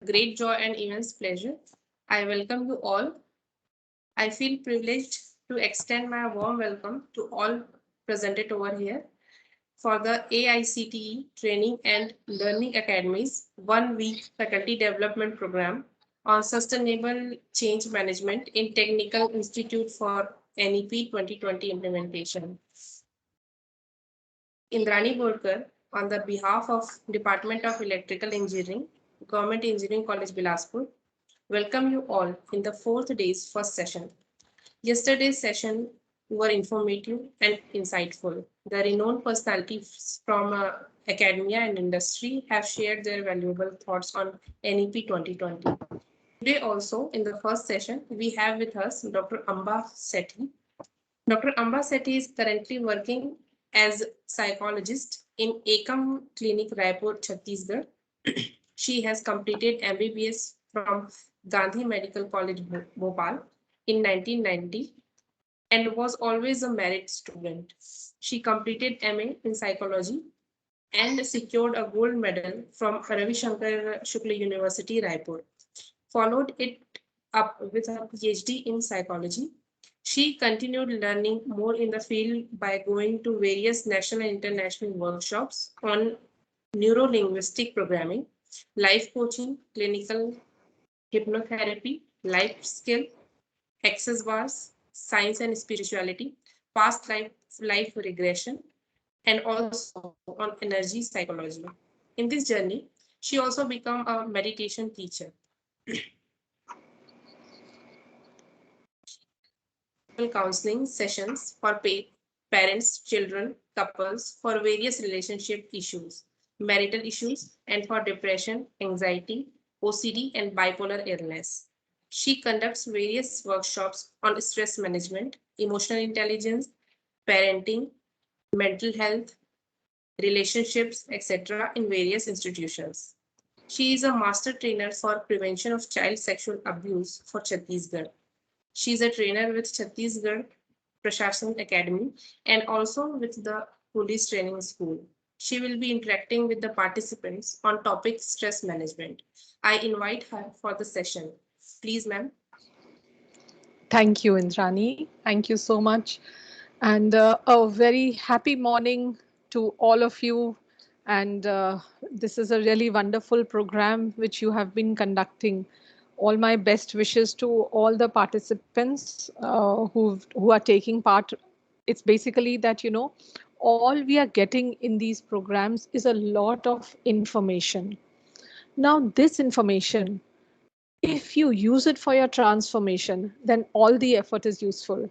great joy and immense pleasure. I welcome you all. I feel privileged to extend my warm welcome to all presented over here for the AICTE Training and Learning Academy's 1 week faculty development program on sustainable change management in Technical Institute for NEP 2020 implementation. Indrani Borkar, on the behalf of Department of Electrical Engineering, Government Engineering College Bilaspur, welcome you all in the fourth day's first session. Yesterday's session were informative and insightful. The renowned personalities from academia and industry have shared their valuable thoughts on NEP 2020. Today also, in the first session, we have with us Dr. Amba Sethi. Dr. Amba Sethi is currently working as psychologist in Ekam Clinic, Raipur, Chhattisgarh. She has completed MBBS from Gandhi Medical College, Bhopal in 1990 and was always a merit student. She completed MA in psychology and secured a gold medal from Ravi Shankar Shukla University, Raipur. Followed it up with her PhD in psychology. She continued learning more in the field by going to various national and international workshops on neuro-linguistic programming, life coaching, clinical hypnotherapy, life skill, access bars, science and spirituality, past life regression, and also on energy psychology. In this journey, she also became a meditation teacher. Counseling sessions for parents, children, couples for various relationship issues, marital issues, and for depression, anxiety, OCD, and bipolar illness. She conducts various workshops on stress management, emotional intelligence, parenting, mental health, relationships, etc. in various institutions. She is a master trainer for prevention of child sexual abuse for Chhattisgarh. She is a trainer with Chhattisgarh Prashashan Academy and also with the Police Training School. She will be interacting with the participants on topic stress management. I invite her for the session. Please, ma'am. Thank you, Indrani. Thank you so much. And a very happy morning to all of you. And this is a really wonderful program which you have been conducting. All my best wishes to all the participants who are taking part. It's basically that, all we are getting in these programs is a lot of information. Now, this information, if you use it for your transformation, then all the effort is useful.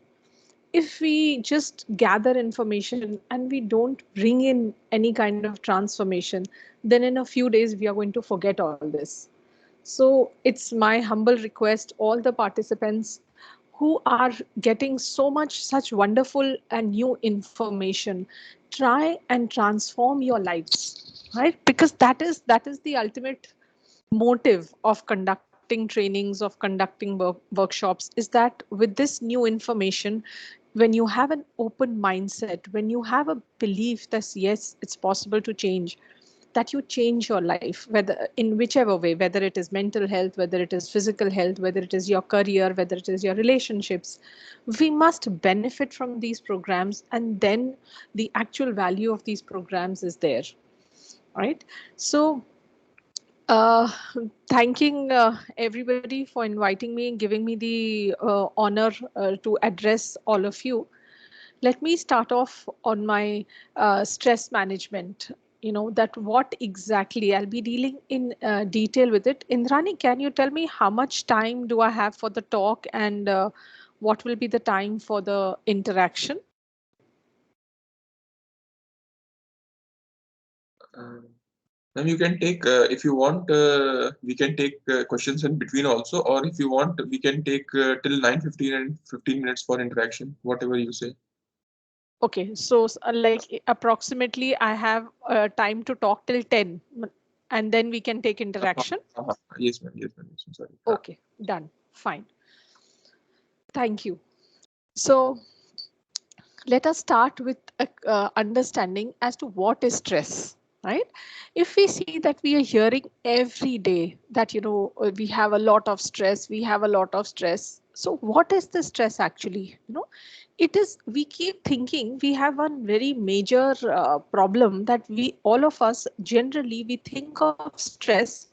If we just gather information and we don't bring in any kind of transformation, then in a few days we are going to forget all this. So it's my humble request, all the participants who are getting so much such wonderful and new information, try and transform your lives, right? Because that is the ultimate motive of conducting trainings, of conducting workshops, is that with this new information, when you have an open mindset, when you have a belief that yes, it's possible to change, that you change your life, whether in whichever way, whether it is mental health, whether it is physical health, whether it is your career, whether it is your relationships, we must benefit from these programs, and then the actual value of these programs is there, right? So uh, thanking everybody for inviting me and giving me the honor to address all of you. Let me start off on my stress management. That what exactly I'll be dealing in detail with it. Indrani, can you tell me how much time do I have for the talk, and what will be the time for the interaction? Then you can take, if you want, we can take questions in between also, or if you want, we can take till 9:15 and 15 minutes for interaction, whatever you say. Okay, so like approximately I have time to talk till 10, and then we can take interaction. Yes, ma'am. Yes, ma'am. Yes, sorry. Okay, done. Fine. Thank you. So let us start with understanding as to what is stress. right? If we see that we are hearing every day that, we have a lot of stress, we have a lot of stress. So what is the stress actually? It is, we keep thinking we have one very major problem, that we, all of us, generally we think of stress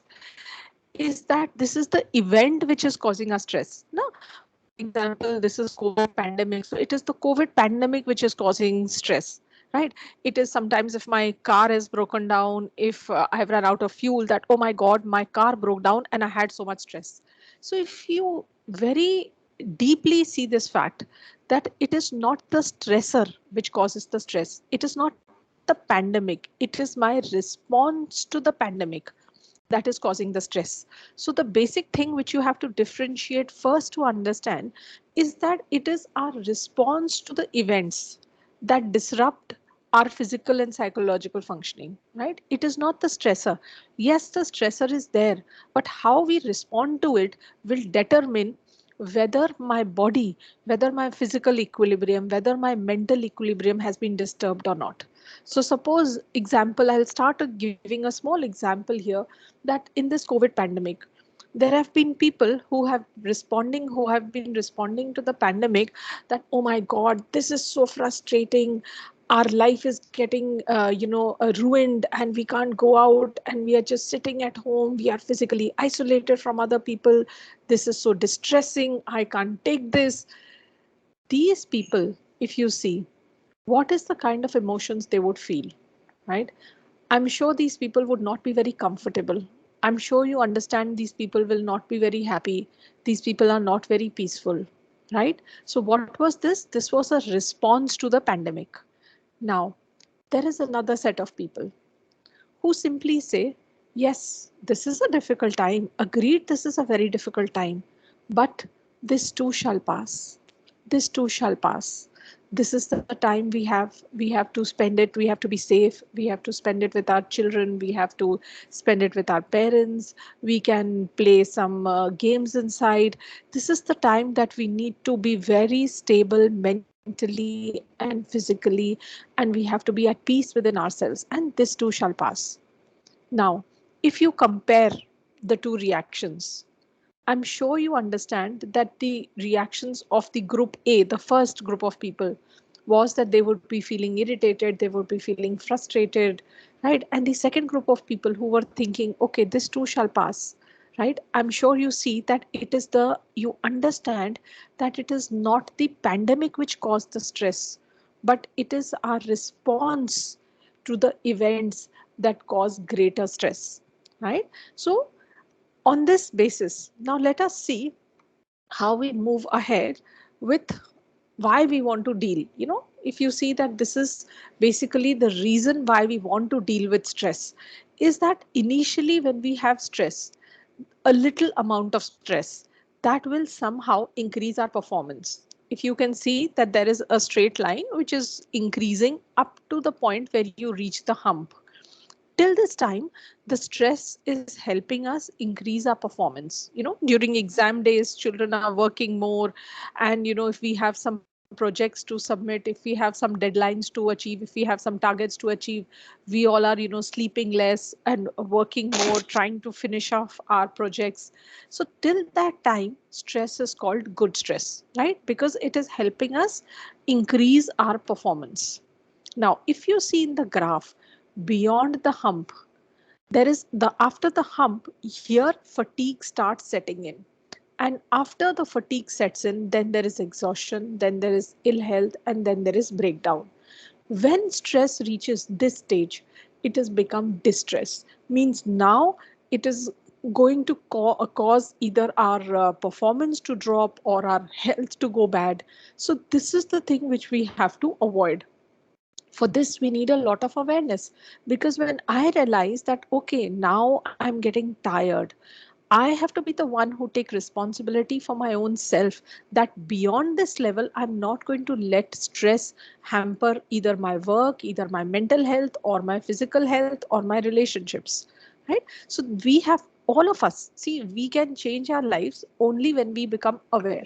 is that this is the event which is causing us stress. No, for example, this is COVID pandemic. So it is the COVID pandemic which is causing stress, right? It is sometimes if my car is broken down, if I've run out of fuel, that, oh my God, my car broke down and I had so much stress. So if you very deeply see this fact, that it is not the stressor which causes the stress, it is not the pandemic, it is my response to the pandemic that is causing the stress. So the basic thing which you have to differentiate first to understand is that it is our response to the events that disrupt our physical and psychological functioning, right? It is not the stressor. Yes, the stressor is there, but how we respond to it will determine whether my body, whether my physical equilibrium, whether my mental equilibrium has been disturbed or not. So suppose example, I'll start giving a small example here, that in this COVID pandemic, there have been people who have been responding to the pandemic that, oh my God, this is so frustrating. Our life is getting, ruined, and we can't go out, and we are just sitting at home. We are physically isolated from other people. This is so distressing. I can't take this. These people, if you see, what is the kind of emotions they would feel, right? I'm sure these people would not be very comfortable. I'm sure you understand these people will not be very happy. These people are not very peaceful, right? So what was this? This was a response to the pandemic. Now, there is another set of people who simply say, yes, this is a difficult time. Agreed, this is a very difficult time, but this too shall pass. This too shall pass. This is the time we have to spend it. We have to be safe. We have to spend it with our children. We have to spend it with our parents. We can play some games inside. This is the time that we need to be very stable mentally and physically, and we have to be at peace within ourselves, and this too shall pass. Now, if you compare the two reactions, I'm sure you understand that the reactions of the group A, the first group of people, was that they would be feeling irritated, they would be feeling frustrated, right? And the second group of people who were thinking, okay, this too shall pass, right? I'm sure you see that you understand that it is not the pandemic which caused the stress, but it is our response to the events that cause greater stress, right? So on this basis, now let us see how we move ahead with why we want to deal. If you see that this is basically the reason why we want to deal with stress, is that initially when we have stress, a little amount of stress, that will somehow increase our performance. If you can see that there is a straight line which is increasing up to the point where you reach the hump. Till this time, the stress is helping us increase our performance. During exam days, children are working more, and if we have some projects to submit, if we have some deadlines to achieve, if we have some targets to achieve, we all are sleeping less and working more, trying to finish off our projects. So till that time, stress is called good stress, right? Because it is helping us increase our performance. Now, if you see in the graph, beyond the hump, there is the after the hump, here fatigue starts setting in. And after the fatigue sets in, then there is exhaustion, then there is ill health, and then there is breakdown. When stress reaches this stage, it has become distress. Means now it is going to cause either our performance to drop or our health to go bad. So this is the thing which we have to avoid. For this we need a lot of awareness, because when I realize that, okay, now I'm getting tired, I have to be the one who take responsibility for my own self, that beyond this level I'm not going to let stress hamper either my work, either my mental health, or my physical health, or my relationships, right? So we have, all of us, see, we can change our lives only when we become aware.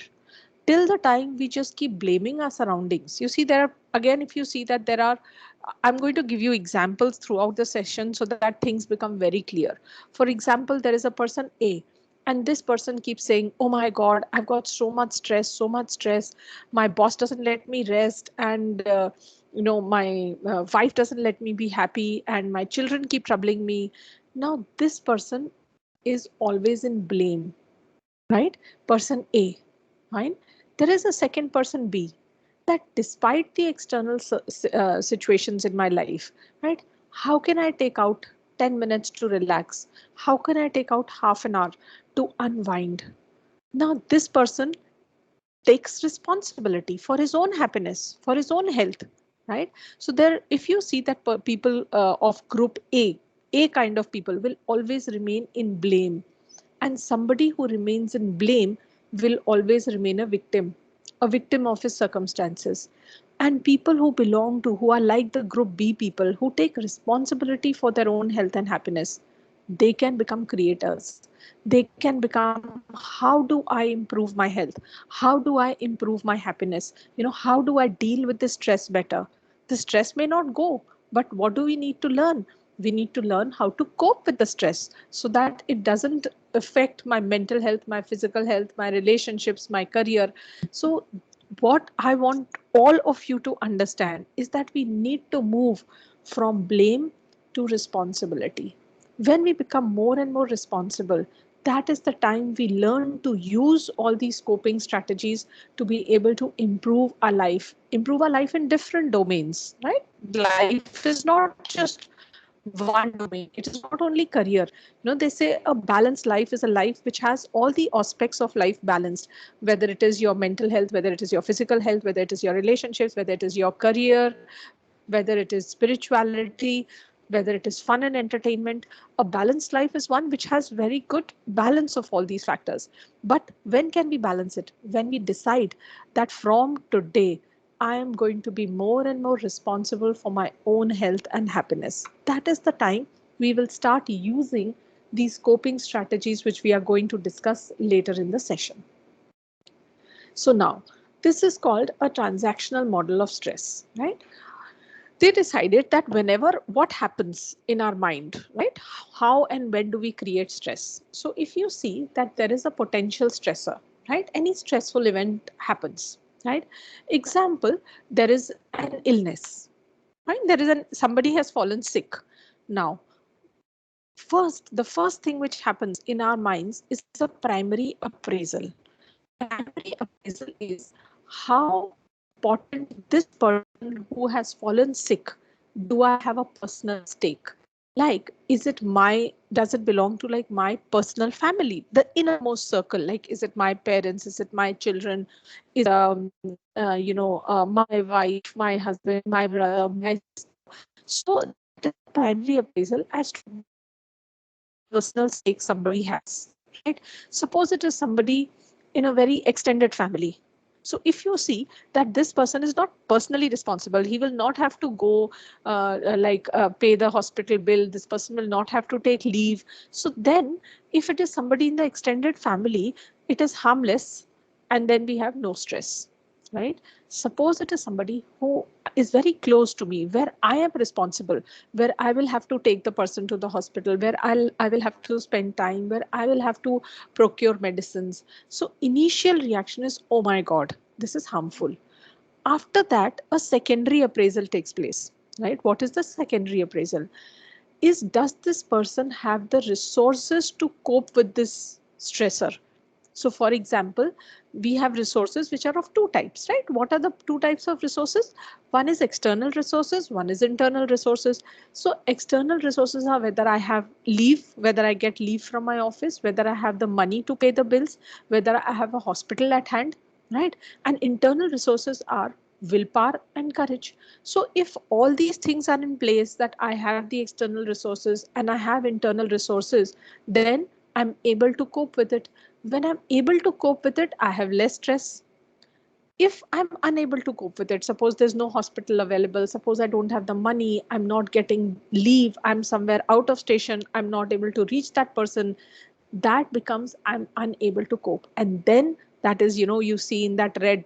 till the time we just keep blaming our surroundings. You see, there are, again, if you see that there are, I'm going to give you examples throughout the session so that things become very clear. For example, there is a person A, and this person keeps saying, oh my God, I've got so much stress, so much stress. My boss doesn't let me rest, and my wife doesn't let me be happy, and my children keep troubling me. Now this person is always in blame, right? Person A, fine. There is a second person B, that despite the external situations in my life, right? How can I take out 10 minutes to relax? How can I take out half an hour to unwind? Now this person takes responsibility for his own happiness, for his own health, right? So there, if you see that people of group A kind of people will always remain in blame, and somebody who remains in blame will always remain a victim of his circumstances. And people who belong to, who are like the group B people, who take responsibility for their own health and happiness, they can become creators. They can become, how do I improve my health? How do I improve my happiness? How do I deal with the stress better? The stress may not go, but what do we need to learn? We need to learn how to cope with the stress so that it doesn't affect my mental health, my physical health, my relationships, my career. So what I want all of you to understand is that we need to move from blame to responsibility. When we become more and more responsible, that is the time we learn to use all these coping strategies to be able to improve our life in different domains, right? Life is not just one domain. It is not only career. They say a balanced life is a life which has all the aspects of life balanced, whether it is your mental health, whether it is your physical health, whether it is your relationships, whether it is your career, whether it is spirituality, whether it is fun and entertainment. A balanced life is one which has very good balance of all these factors. But when can we balance it? When we decide that from today, I am going to be more and more responsible for my own health and happiness. That is the time we will start using these coping strategies, which we are going to discuss later in the session. So now, this is called a transactional model of stress, right? They decided that whenever what happens in our mind, right? How and when do we create stress? So if you see that there is a potential stressor, right? Any stressful event happens, right? Example, there is an illness, right? Somebody has fallen sick. Now, the first thing which happens in our minds is a primary appraisal. Primary appraisal is how important this person who has fallen sick, do I have a personal stake? Like, does it belong to like my personal family, the innermost circle? Like, is it my parents? Is it my children? Is my wife, my husband, my brother, my sister? So the primary appraisal as to personal stake somebody has, right? Suppose it is somebody in a very extended family. So if you see that this person is not personally responsible, he will not have to go pay the hospital bill. This person will not have to take leave. So then if it is somebody in the extended family, it is harmless. And then we have no stress, right? Suppose it is somebody who is very close to me, where I am responsible, where I will have to take the person to the hospital, where I will have to spend time, where I will have to procure medicines. So initial reaction is, oh my God, this is harmful. After that, a secondary appraisal takes place, right? What is the secondary appraisal? Does this person have the resources to cope with this stressor? So for example, we have resources which are of two types, right? What are the two types of resources? One is external resources, one is internal resources. So external resources are whether I have leave, whether I get leave from my office, whether I have the money to pay the bills, whether I have a hospital at hand, right? And internal resources are willpower and courage. So if all these things are in place, that I have the external resources and I have internal resources, then I'm able to cope with it. When I'm able to cope with it, I have less stress. If I'm unable to cope with it, suppose there's no hospital available, suppose I don't have the money, I'm not getting leave, I'm somewhere out of station, I'm not able to reach that person, that becomes I'm unable to cope. And then that is, you see in that red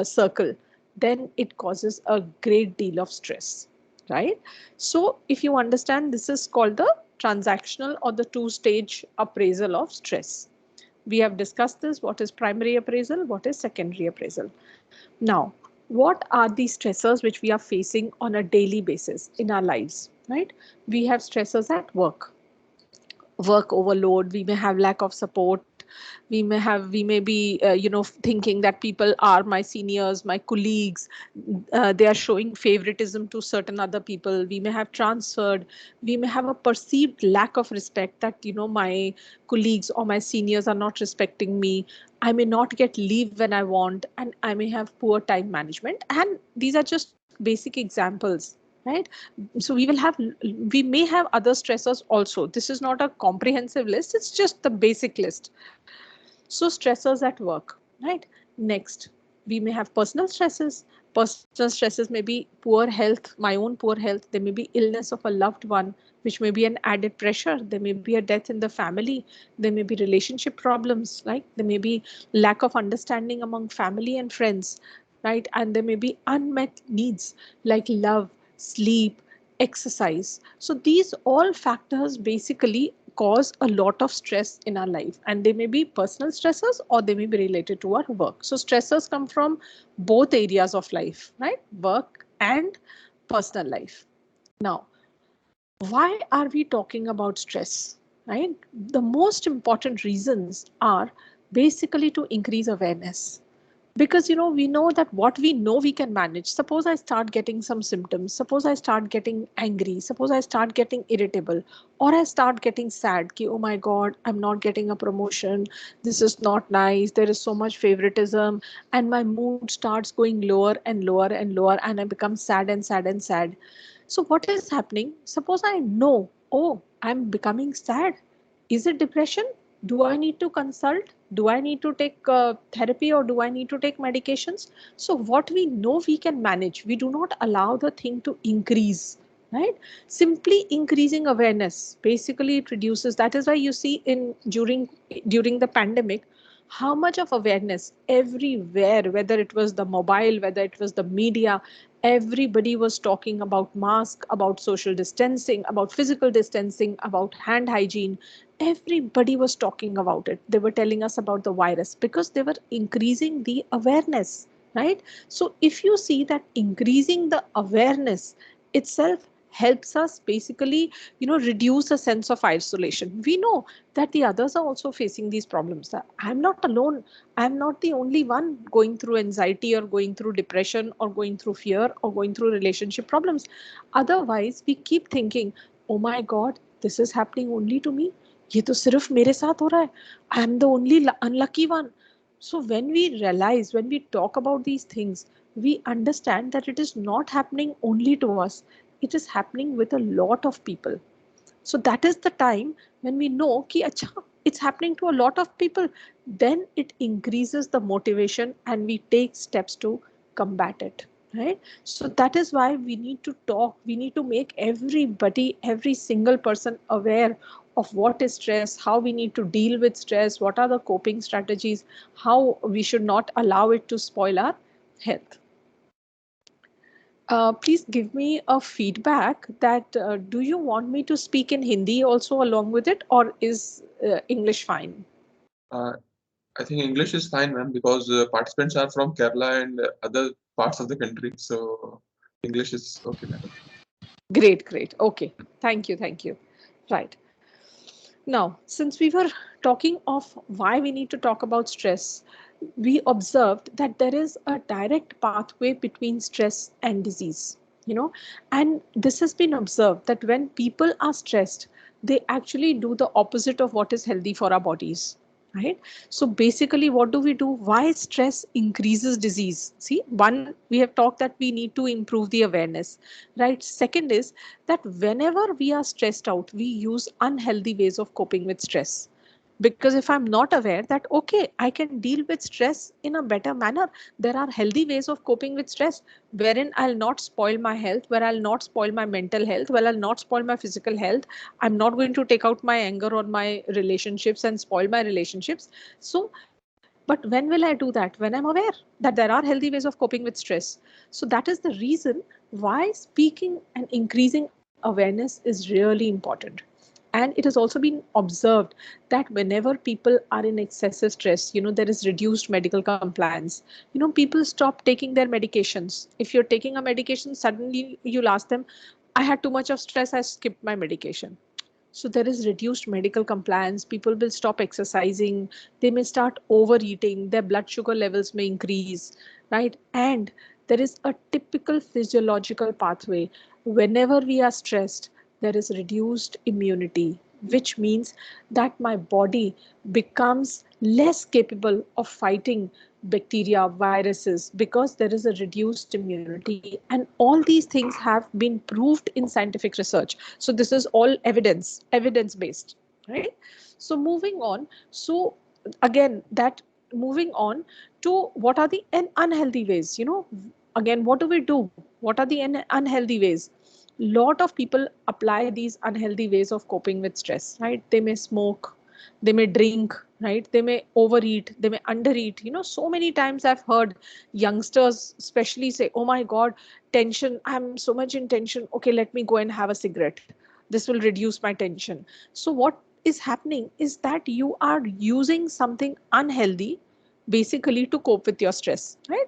circle, then it causes a great deal of stress, right? So if you understand, this is called the transactional or the two-stage appraisal of stress. We have discussed this, what is primary appraisal, what is secondary appraisal. Now, what are the stressors which we are facing on a daily basis in our lives, right? We have stressors at work overload, we may have lack of support, we may be thinking that people are my seniors, my colleagues, they are showing favoritism to certain other people, we may have transferred, we may have a perceived lack of respect that my colleagues or my seniors are not respecting me, I may not get leave when I want, and I may have poor time management. And these are just basic examples, right? So we may have other stressors also. This is not a comprehensive list, it's just the basic list. So stressors at work, right? Next, we may have personal stresses. Personal stresses may be poor health, my own poor health. There may be illness of a loved one, which may be an added pressure. There may be a death in the family. There may be relationship problems, right? There may be lack of understanding among family and friends, right? And there may be unmet needs like love, sleep, exercise. So these all factors basically cause a lot of stress in our life, and they may be personal stressors or they may be related to our work. So stressors come from both areas of life, right? Work and personal life. Now, why are we talking about stress, right? The most important reasons are basically to increase awareness, because we know that what we know we can manage. Suppose I start getting some symptoms, suppose I start getting angry, suppose I start getting irritable, or I start getting sad ki, oh my god, I'm not getting a promotion, this is not nice, there is so much favoritism, and my mood starts going lower and lower and lower, and I become sad and sad and sad. So what is happening? Suppose I know, oh, I'm becoming sad, is it depression? Do I need to consult? Do I need to take therapy, or do I need to take medications? So what we know we can manage, we do not allow the thing to increase, right? Simply increasing awareness, basically it reduces. That is why you see during the pandemic, how much of awareness everywhere, whether it was the mobile, whether it was the media, everybody was talking about mask, about social distancing, about physical distancing, about hand hygiene. Everybody was talking about it. They were telling us about the virus because they were increasing the awareness, right? So if you see that increasing the awareness itself helps us basically reduce a sense of isolation. We know that the others are also facing these problems. I'm not alone. I'm not the only one going through anxiety or going through depression or going through fear or going through relationship problems. Otherwise we keep thinking, oh my god, this is happening only to me, ये तो सिर्फ मेरे साथ हो रहा है, I am the only unlucky one. So when we realize, when we talk about these things, we understand that it is not happening only to us, it is happening with a lot of people. So that is the time when we know ki acha, it's happening to a lot of people. Then it increases the motivation and we take steps to combat it, right? So that is why we need to talk, we need to make everybody, every single person aware of what is stress, how we need to deal with stress, what are the coping strategies, how we should not allow it to spoil our health. Please give me a feedback that do you want me to speak in Hindi also along with it, or is English fine? I think English is fine, ma'am, because participants are from Kerala and other parts of the country. So English is okay, madam. Great, great. Okay. Thank you. Thank you. Right. Now, since we were talking of why we need to talk about stress, we observed that there is a direct pathway between stress and disease, and this has been observed that when people are stressed, they actually do the opposite of what is healthy for our bodies, right? So basically, what do? Why stress increases disease? See, one, we have talked that we need to improve the awareness, right? Second is that whenever we are stressed out, we use unhealthy ways of coping with stress. Because if I'm not aware that, okay, I can deal with stress in a better manner, there are healthy ways of coping with stress wherein I'll not spoil my health, where I'll not spoil my mental health, where I'll not spoil my physical health. I'm not going to take out my anger on my relationships and spoil my relationships. So But when will I do that? When I'm aware that there are healthy ways of coping with stress. So that is the reason why speaking and increasing awareness is really important. And it has also been observed that whenever people are in excessive stress, there is reduced medical compliance. People stop taking their medications. If you're taking a medication, suddenly you'll ask them, I had too much of stress, I skipped my medication. So there is reduced medical compliance. People will stop exercising. They may start overeating. Their blood sugar levels may increase, right? And there is a typical physiological pathway. Whenever we are stressed, there is reduced immunity, which means that my body becomes less capable of fighting bacteria, viruses, because there is a reduced immunity. And all these things have been proved in scientific research. So this is all evidence based, right? So moving on. So again, that moving on to what are the unhealthy ways, again, what do we do? What are the unhealthy ways? Lot of people apply these unhealthy ways of coping with stress, right? They may smoke, they may drink, right? They may overeat, they may undereat. So many times I've heard youngsters especially say, oh my god, tension, I'm so much in tension, okay, let me go and have a cigarette, this will reduce my tension. So what is happening is that you are using something unhealthy basically to cope with your stress, right?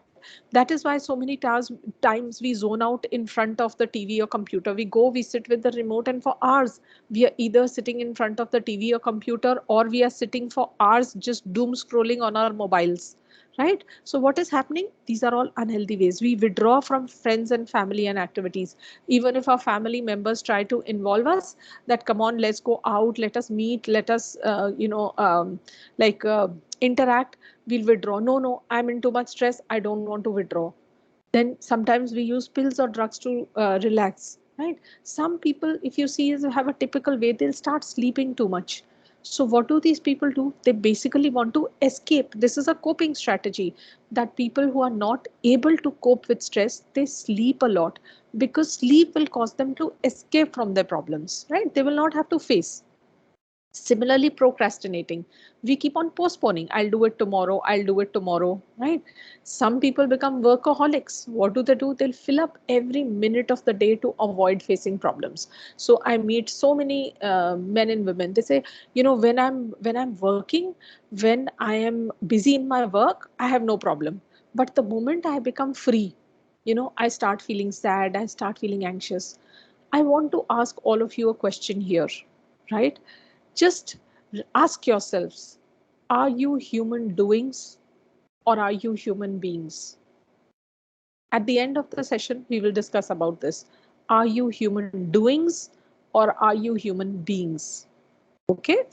That is why so many times we zone out in front of the TV or computer. We sit with the remote, and for hours we are either sitting in front of the TV or computer, or we are sitting for hours just doom scrolling on our mobiles, right? So what is happening? These are all unhealthy ways. We withdraw from friends and family and activities. Even if our family members try to involve us, that come on, let's go out, let us meet, let us like interact, we'll withdraw. No, no, I'm in too much stress, I don't want to withdraw. Then sometimes we use pills or drugs to relax, right? Some people, if you see, have a typical way, they'll start sleeping too much. So what do these people do? They basically want to escape. This is a coping strategy, that people who are not able to cope with stress, they sleep a lot, because sleep will cause them to escape from their problems, right? They will not have to face. Similarly, procrastinating. We keep on postponing. I'll do it tomorrow. I'll do it tomorrow, right? Some people become workaholics. What do? They'll fill up every minute of the day to avoid facing problems. So I meet so many men and women. They say, when I'm working, when I am busy in my work, I have no problem. But the moment I become free, I start feeling sad. I start feeling anxious. I want to ask all of you a question here, right? Just ask yourselves, are you human doings or are you human beings? At the end of the session, we will discuss about this. Are you human doings or are you human beings? Okay.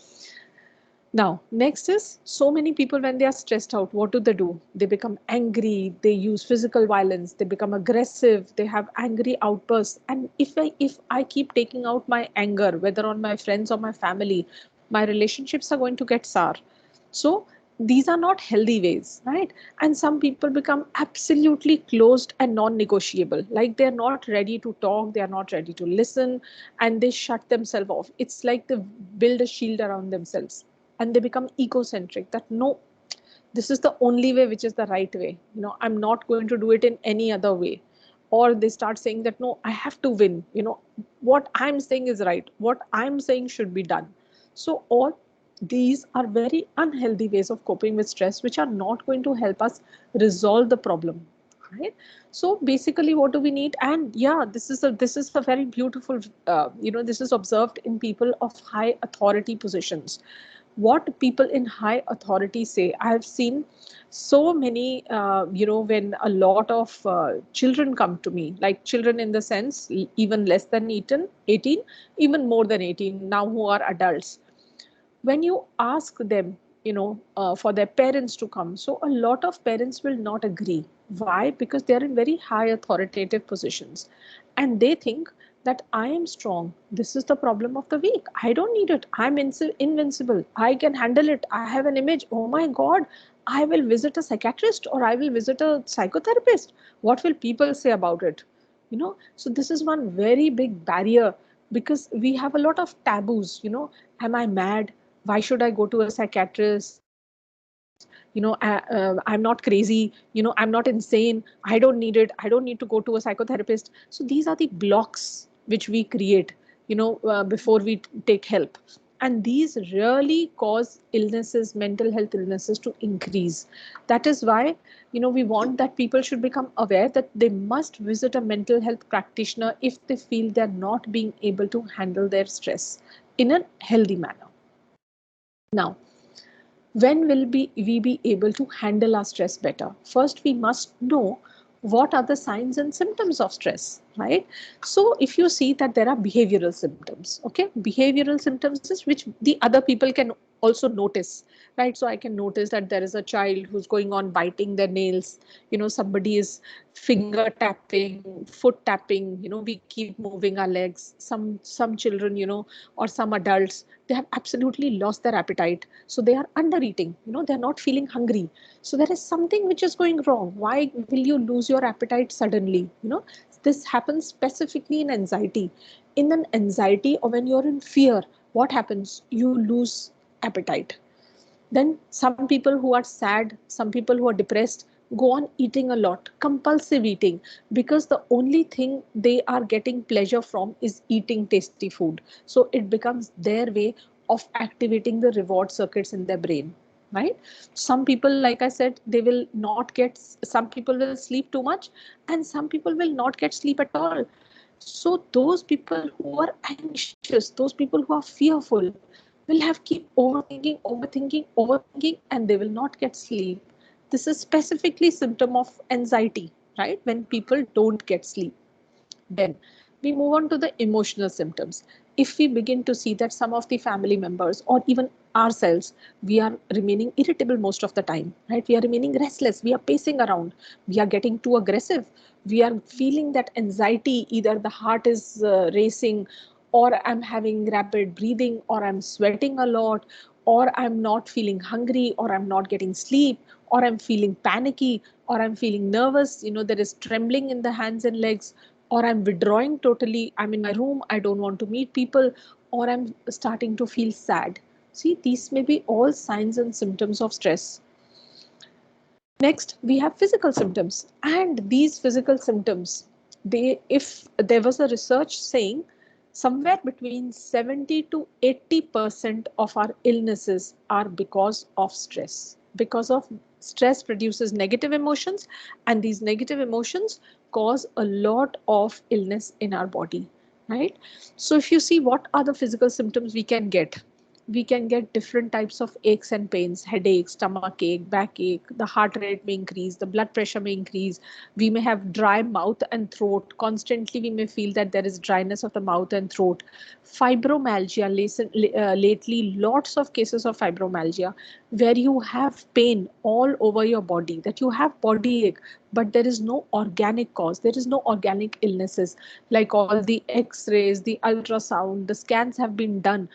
Now, next is, so many people, when they are stressed out, what do? They become angry, they use physical violence, they become aggressive, they have angry outbursts. And if I keep taking out my anger, whether on my friends or my family, my relationships are going to get sour. So these are not healthy ways, right? And some people become absolutely closed and non-negotiable. Like they're not ready to talk, they are not ready to listen, and they shut themselves off. It's like they build a shield around themselves, and they become egocentric, that no, this is the only way which is the right way, I'm not going to do it in any other way. Or they start saying that no, I have to win, what I'm saying is right, what I'm saying should be done. So all these are very unhealthy ways of coping with stress, which are not going to help us resolve the problem, right? So basically, what do we need? And yeah, this is a very beautiful, this is observed in people of high authority positions. What people in high authority say, I have seen so many, when a lot of children come to me, like children in the sense even less than 18, even more than 18 now, who are adults. When you ask them, for their parents to come, so a lot of parents will not agree. Why? Because they are in very high authoritative positions, and they think that I am strong, this is the problem of the week, I don't need it, I'm invincible, I can handle it, I have an image, oh my god, I will visit a psychiatrist or I will visit a psychotherapist, what will people say about it? So this is one very big barrier, because we have a lot of taboos. Am I mad? Why should I go to a psychiatrist? Am I I'm not crazy, I'm not insane, I don't need it, I don't need to go to a psychotherapist. So these are the blocks which we create, before we take help. And these really cause illnesses, mental health illnesses to increase. That is why, we want that people should become aware that they must visit a mental health practitioner if they feel they're not being able to handle their stress in a healthy manner. Now, when will we be able to handle our stress better? First, we must know what are the signs and symptoms of stress, right? So if you see that there are behavioral symptoms, okay, behavioral symptoms is which the other people can also notice, right? So I can notice that there is a child who's going on biting their nails, somebody is finger tapping, foot tapping, we keep moving our legs. Some children, or some adults, they have absolutely lost their appetite, so they are under eating, they're not feeling hungry. So there is something which is going wrong. Why will you lose your appetite suddenly? This happens specifically in anxiety. In an anxiety, or when you're in fear, what happens? You lose appetite. Then some people who are sad, some people who are depressed go on eating a lot, compulsive eating, because the only thing they are getting pleasure from is eating tasty food. So it becomes their way of activating the reward circuits in their brain, right? Some people, like I said, they will not get, some people will sleep too much and some people will not get sleep at all. So those people who are anxious, those people who are fearful, will have keep overthinking, and they will not get sleep. This is specifically symptom of anxiety, right? When people don't get sleep. Then we move on to the emotional symptoms. If we begin to see that some of the family members or even ourselves, we are remaining irritable most of the time, right? We are remaining restless, we are pacing around, we are getting too aggressive, we are feeling that anxiety, either the heart is racing, or I'm having rapid breathing, or I'm sweating a lot, or I'm not feeling hungry, or I'm not getting sleep, or I'm feeling panicky, or I'm feeling nervous, there is trembling in the hands and legs, or I'm withdrawing totally, I'm in my room, I don't want to meet people, or I'm starting to feel sad. See, these may be all signs and symptoms of stress. Next, we have physical symptoms, and these physical symptoms, if there was a research saying somewhere between 70 to 80% of our illnesses are because of stress. Because of stress produces negative emotions, and these negative emotions cause a lot of illness in our body, right? So if you see what are the physical symptoms we can get different types of aches and pains, headache, stomach ache, backache, the heart rate may increase, the blood pressure may increase, we may have dry mouth and throat. Constantly we may feel that there is dryness of the mouth and throat. Fibromyalgia, lately lots of cases of fibromyalgia, where you have pain all over your body, that you have body ache, but there is no organic cause, there is no organic illnesses, like all the x-rays, the ultrasound, the scans have been done,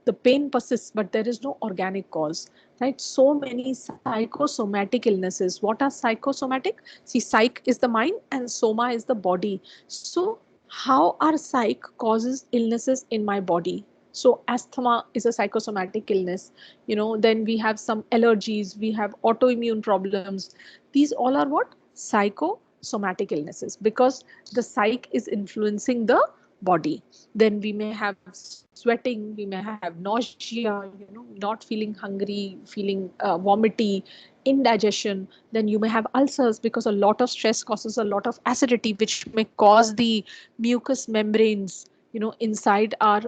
the pain persists, but there is no organic cause, right? So many psychosomatic illnesses. What are psychosomatic? See, psych is the mind and soma is the body. So how our psych causes illnesses in my body? So asthma is a psychosomatic illness. Then we have some allergies, we have autoimmune problems. These all are what? Psychosomatic illnesses, because the psych is influencing the body. Then we may have sweating, we may have nausea, not feeling hungry, feeling vomity, indigestion. Then you may have ulcers, because a lot of stress causes a lot of acidity, which may cause the mucous membranes, inside our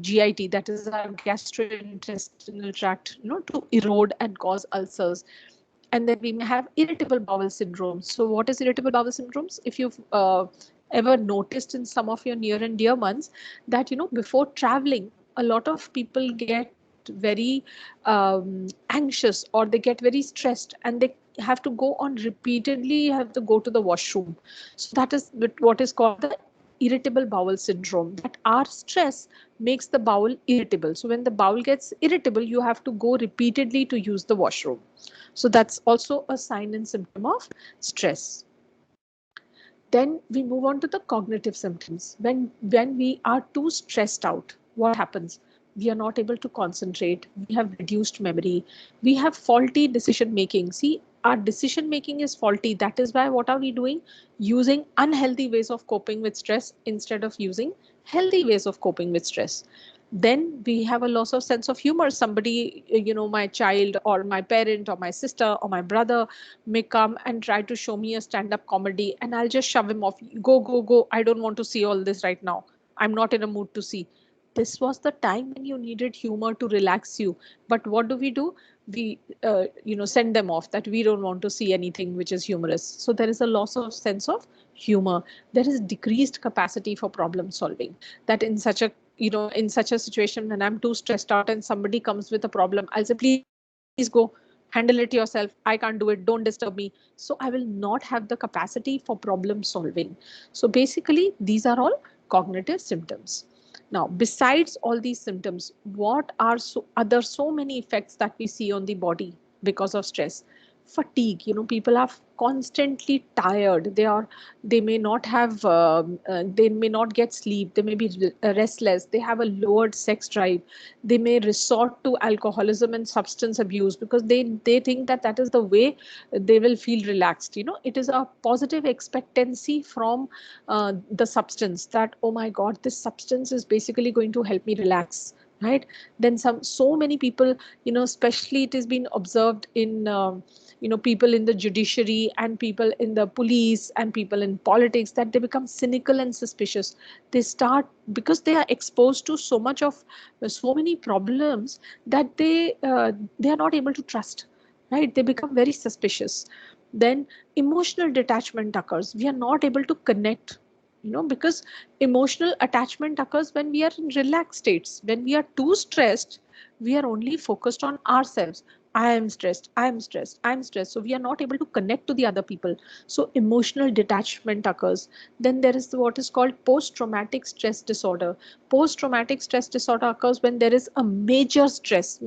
GIT, that is our gastrointestinal tract, to erode and cause ulcers. And then we may have irritable bowel syndrome. So what is irritable bowel syndromes? If you've ever noticed in some of your near and dear ones that, before traveling, a lot of people get very anxious, or they get very stressed, and they have to go on repeatedly, have to go to the washroom. So that is what is called the irritable bowel syndrome, that our stress makes the bowel irritable. So when the bowel gets irritable, you have to go repeatedly to use the washroom. So that's also a sign and symptom of stress. Then we move on to the cognitive symptoms. When we are too stressed out, what happens? We are not able to concentrate. We have reduced memory. We have faulty decision making. See, our decision making is faulty. That is why what are we doing? Using unhealthy ways of coping with stress instead of using healthy ways of coping with stress. Then we have a loss of sense of humor. Somebody, my child or my parent or my sister or my brother may come and try to show me a stand-up comedy, and I'll just shove him off. Go, go, go. I don't want to see all this right now. I'm not in a mood to see. This was the time when you needed humor to relax you. But what do? We, send them off that we don't want to see anything which is humorous. So there is a loss of sense of humor. There is decreased capacity for problem solving. That in such a situation when I'm too stressed out and somebody comes with a problem, I'll say, please go handle it yourself. I can't do it. Don't disturb me. So I will not have the capacity for problem solving. So basically, these are all cognitive symptoms. Now, besides all these symptoms, what are so many effects that we see on the body because of stress? Fatigue. People are constantly tired. They may not have, they may not get sleep. They may be restless. They have a lowered sex drive. They may resort to alcoholism and substance abuse because they think that that is the way they will feel relaxed. It is a positive expectancy from the substance that, oh my god, this substance is basically going to help me relax, right? Then so many people, especially it has been observed in people in the judiciary and people in the police and people in politics, that they become cynical and suspicious. They start, because they are exposed to so many problems, that they are not able to trust, right? They become very suspicious. Then emotional detachment occurs. We are not able to connect, because emotional attachment occurs when we are in relaxed states. When we are too stressed, we are only focused on ourselves. I am stressed, I am stressed, I am stressed. So we are not able to connect to the other people. So emotional detachment occurs. Then there is what is called post-traumatic stress disorder. Post-traumatic stress disorder occurs when there is a major stress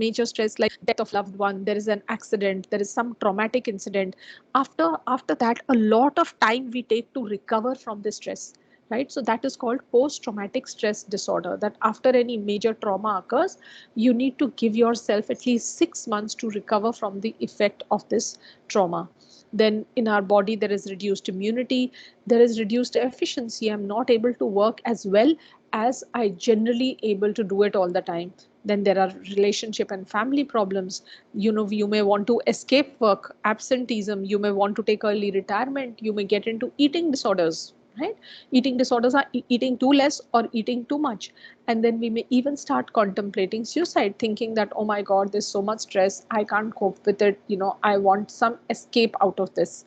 like death of loved one, there is an accident, there is some traumatic incident. After that, a lot of time we take to recover from the stress, right? So that is called post-traumatic stress disorder, that after any major trauma occurs, you need to give yourself at least 6 months to recover from the effect of this trauma. Then in our body, there is reduced immunity, there is reduced efficiency. I'm not able to work as well as I generally able to do it all the time. Then there are relationship and family problems. You may want to escape work, absenteeism, you may want to take early retirement, you may get into eating disorders, right? Eating disorders are eating too less or eating too much. And then we may even start contemplating suicide, thinking that, oh my god, there's so much stress, I can't cope with it, I want some escape out of this.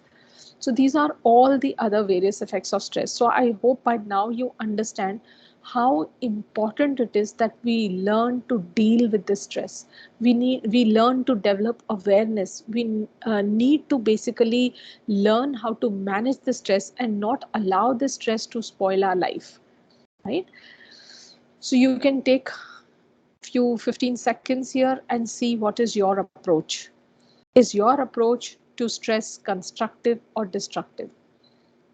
So these are all the other various effects of stress. So I hope by now you understand how important it is that we learn to deal with this stress. We learn to develop awareness. We need to basically learn how to manage the stress and not allow the stress to spoil our life, right? So you can take few 15 seconds here and see what is your approach. Is your approach to stress constructive or destructive?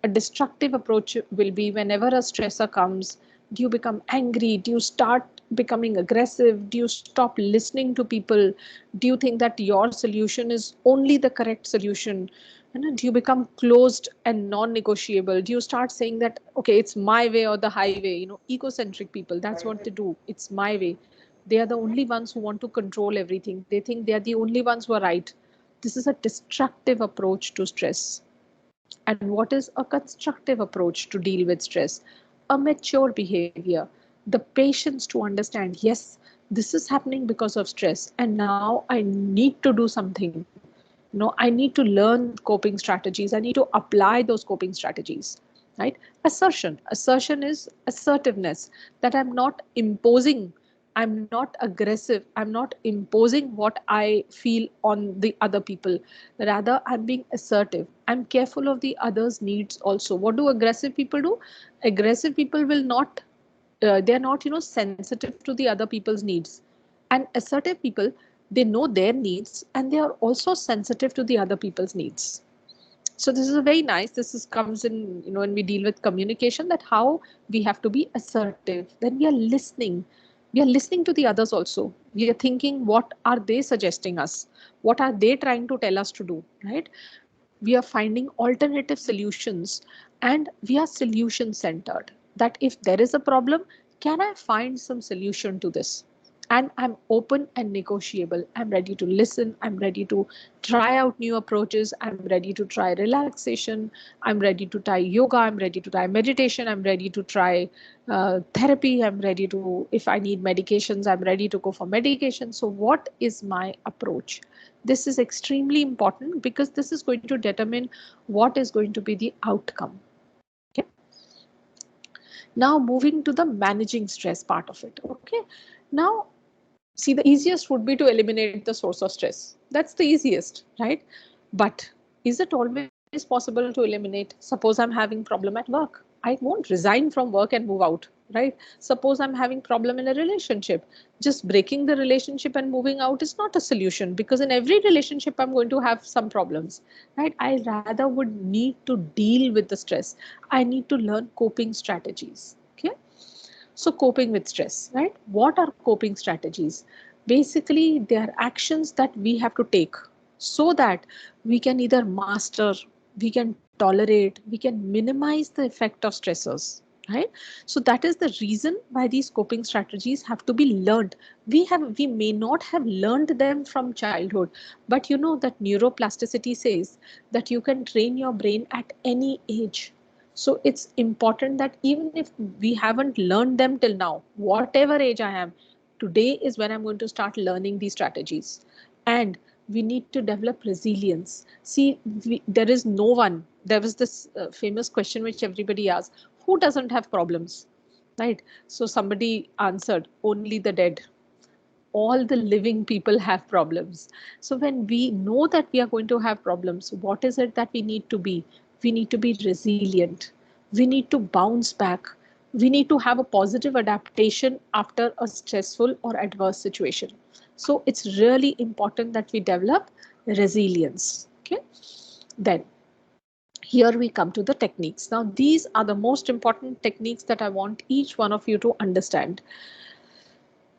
A destructive approach will be whenever a stressor comes, do you become angry? Do you start becoming aggressive? Do you stop listening to people? Do you think that your solution is only the correct solution? And do you become closed and non-negotiable? Do you start saying that, okay, it's my way or the highway? Egocentric people, that's what they do. It's my way. They are the only ones who want to control everything. They think they are the only ones who are right. This is a destructive approach to stress. And what is a constructive approach to deal with stress? A mature behavior, the patience to understand, yes, this is happening because of stress, and now I need to do something. I need to learn coping strategies. I need to apply those coping strategies, right? Assertion is assertiveness, that I'm not imposing, I'm not aggressive, I'm not imposing what I feel on the other people. Rather, I'm being assertive. I'm careful of the others' needs also. What do aggressive people do? Aggressive people will not, they're not, sensitive to the other people's needs. And assertive people, they know their needs and they are also sensitive to the other people's needs. So this is a very nice, comes in, when we deal with communication, that how we have to be assertive. Then we are listening. We are listening to the others also. We are thinking, what are they suggesting us? What are they trying to tell us to do, right? We are finding alternative solutions, and we are solution centered. That if there is a problem, can I find some solution to this? And I'm open and negotiable. I'm ready to listen. I'm ready to try out new approaches. I'm ready to try relaxation. I'm ready to try yoga. I'm ready to try meditation. I'm ready to try therapy. I'm ready to, if I need medications, I'm ready to go for medication. So what is my approach? This is extremely important because this is going to determine what is going to be the outcome. Okay. Now moving to the managing stress part of it. Okay. Now, see, the easiest would be to eliminate the source of stress. That's the easiest, right? But is it always possible to eliminate? Suppose I'm having problem at work. I won't resign from work and move out, right? Suppose I'm having problem in a relationship. Just breaking the relationship and moving out is not a solution, because in every relationship I'm going to have some problems, right? I rather would need to deal with the stress. I need to learn coping strategies. Okay. So coping with stress, right? What are coping strategies? Basically, they are actions that we have to take so that we can either master, we can tolerate, we can minimize the effect of stressors, right? So that is the reason why these coping strategies have to be learned. We may not have learned them from childhood, but you know that neuroplasticity says that you can train your brain at any age. So it's important that even if we haven't learned them till now, whatever age I am, today is when I'm going to start learning these strategies. And we need to develop resilience. See, there is no one, there was this famous question which everybody asks, who doesn't have problems, right? So somebody answered, only the dead. All the living people have problems. So when we know that we are going to have problems, what is it that we need to be? We need to be resilient. We need to bounce back. We need to have a positive adaptation after a stressful or adverse situation. So it's really important that we develop resilience. Okay. Then here we come to the techniques. Now, these are the most important techniques that I want each one of you to understand.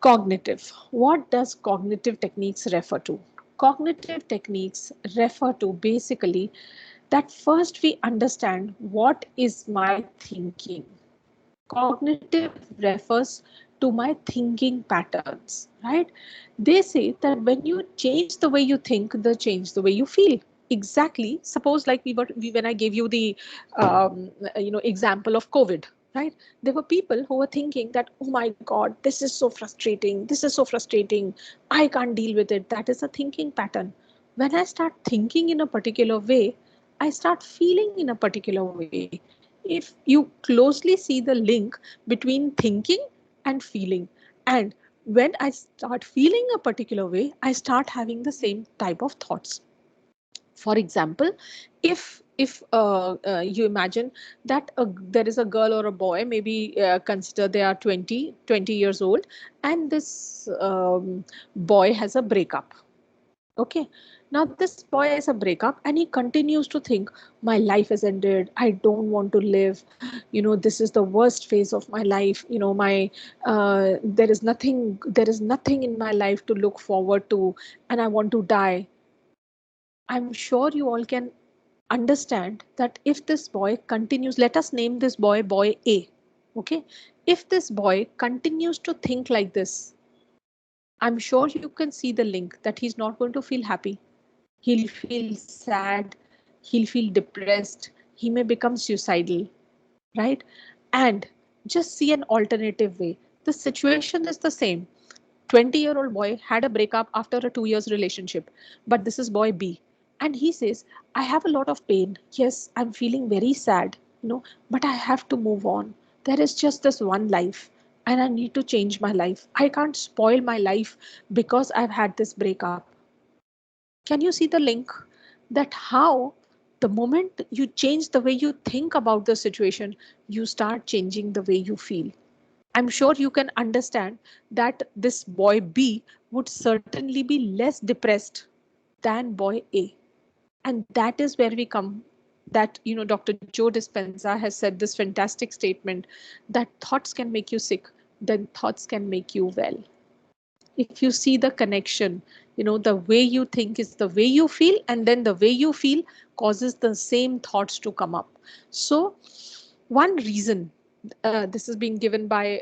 Cognitive. What does cognitive techniques refer to? Cognitive techniques refer to basically that first we understand what is my thinking. Cognitive refers to my thinking patterns, right? They say that when you change the way you think, they change the way you feel. Exactly. Suppose like when I gave you the example of COVID, right? There were people who were thinking that, oh my God, this is so frustrating. This is so frustrating. I can't deal with it. That is a thinking pattern. When I start thinking in a particular way, I start feeling in a particular way. If you closely see the link between thinking and feeling, and when I start feeling a particular way, I start having the same type of thoughts. For example, if you imagine that there is a girl or a boy, maybe consider they are 20 years old, and this boy has a breakup. Okay. Now this boy has a breakup and he continues to think, my life has ended. I don't want to live. This is the worst phase of my life. There is nothing in my life to look forward to, and I want to die. I'm sure you all can understand that if this boy continues, let us name this boy A. Okay. If this boy continues to think like this, I'm sure you can see the link that he's not going to feel happy. He'll feel sad. He'll feel depressed. He may become suicidal, right? And just see an alternative way. The situation is the same. 20-year-old boy had a breakup after a 2 years relationship, but this is boy B. And he says, I have a lot of pain. Yes, I'm feeling very sad, but I have to move on. There is just this one life and I need to change my life. I can't spoil my life because I've had this breakup. Can you see the link? That how the moment you change the way you think about the situation, you start changing the way you feel. I'm sure you can understand that this boy B would certainly be less depressed than boy A. And that is where we come, that, Dr. Joe Dispenza has said this fantastic statement that thoughts can make you sick, then thoughts can make you well. If you see the connection, the way you think is the way you feel, and then the way you feel causes the same thoughts to come up. So one reason, this is being given by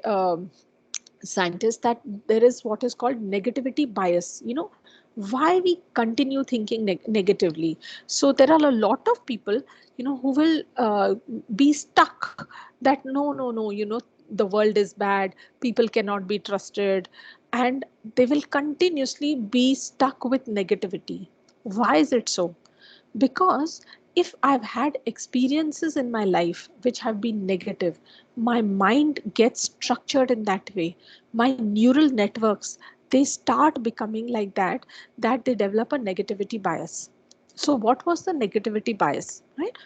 scientists, that there is what is called negativity bias. Why we continue thinking negatively. So there are a lot of people who will be stuck that no, the world is bad, people cannot be trusted, and they will continuously be stuck with negativity. Why is it so? Because if I've had experiences in my life which have been negative, my mind gets structured in that way. My neural networks, they start becoming like that, that they develop a negativity bias. So what was the negativity bias, right?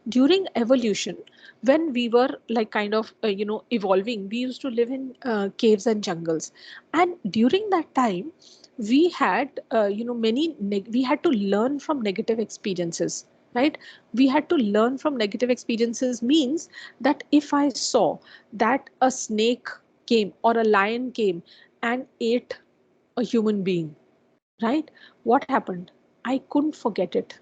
During evolution, when we were like kind of evolving, we used to live in caves and jungles, and during that time we had we had to learn from negative experiences, right? We had to learn from negative experiences means that if I saw that a snake came or a lion came and ate a human being, right? What happened? I couldn't forget it.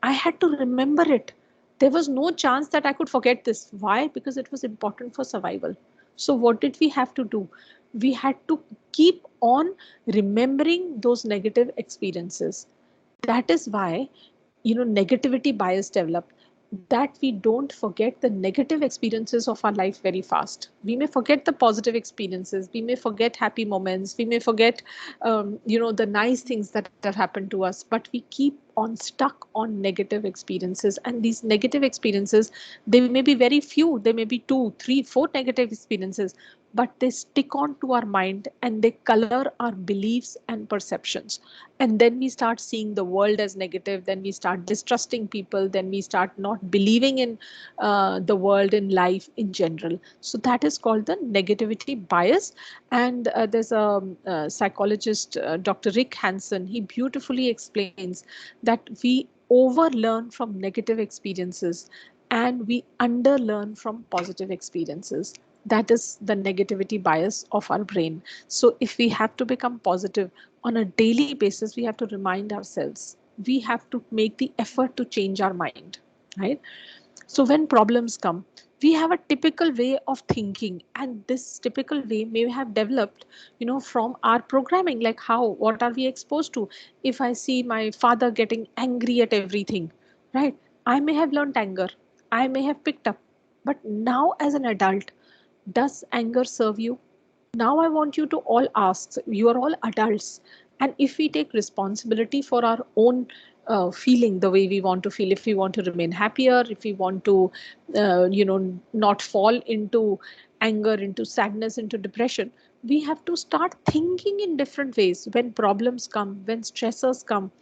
I had to remember it. There was no chance that I could forget this. Why? Because it was important for survival. So what did we have to do? We had to keep on remembering those negative experiences. That is why, negativity bias developed, that we don't forget the negative experiences of our life very fast. We may forget the positive experiences, we may forget happy moments, we may forget the nice things that have happened to us, but we keep on stuck on negative experiences. And these negative experiences, they may be very few, they may be 2, 3, 4 negative experiences, but they stick on to our mind and they color our beliefs and perceptions. And then we start seeing the world as negative, then we start distrusting people, then we start not believing in the world, in life in general. So that is called the negativity bias. And there's a psychologist, Dr. Rick Hanson, he beautifully explains that we overlearn from negative experiences and we underlearn from positive experiences. That is the negativity bias of our brain. So if we have to become positive on a daily basis, we have to remind ourselves, we have to make the effort to change our mind, right? So when problems come, we have a typical way of thinking, and this typical way may have developed, from our programming. Like how, what are we exposed to? If I see my father getting angry at everything, right? I may have learned anger. I may have picked up. But now as an adult, does anger serve you? Now I want you to all ask, you are all adults, and if we take responsibility for our own feeling the way we want to feel, if we want to remain happier, if we want to not fall into anger, into sadness, into depression, we have to start thinking in different ways. When problems come, when stressors come,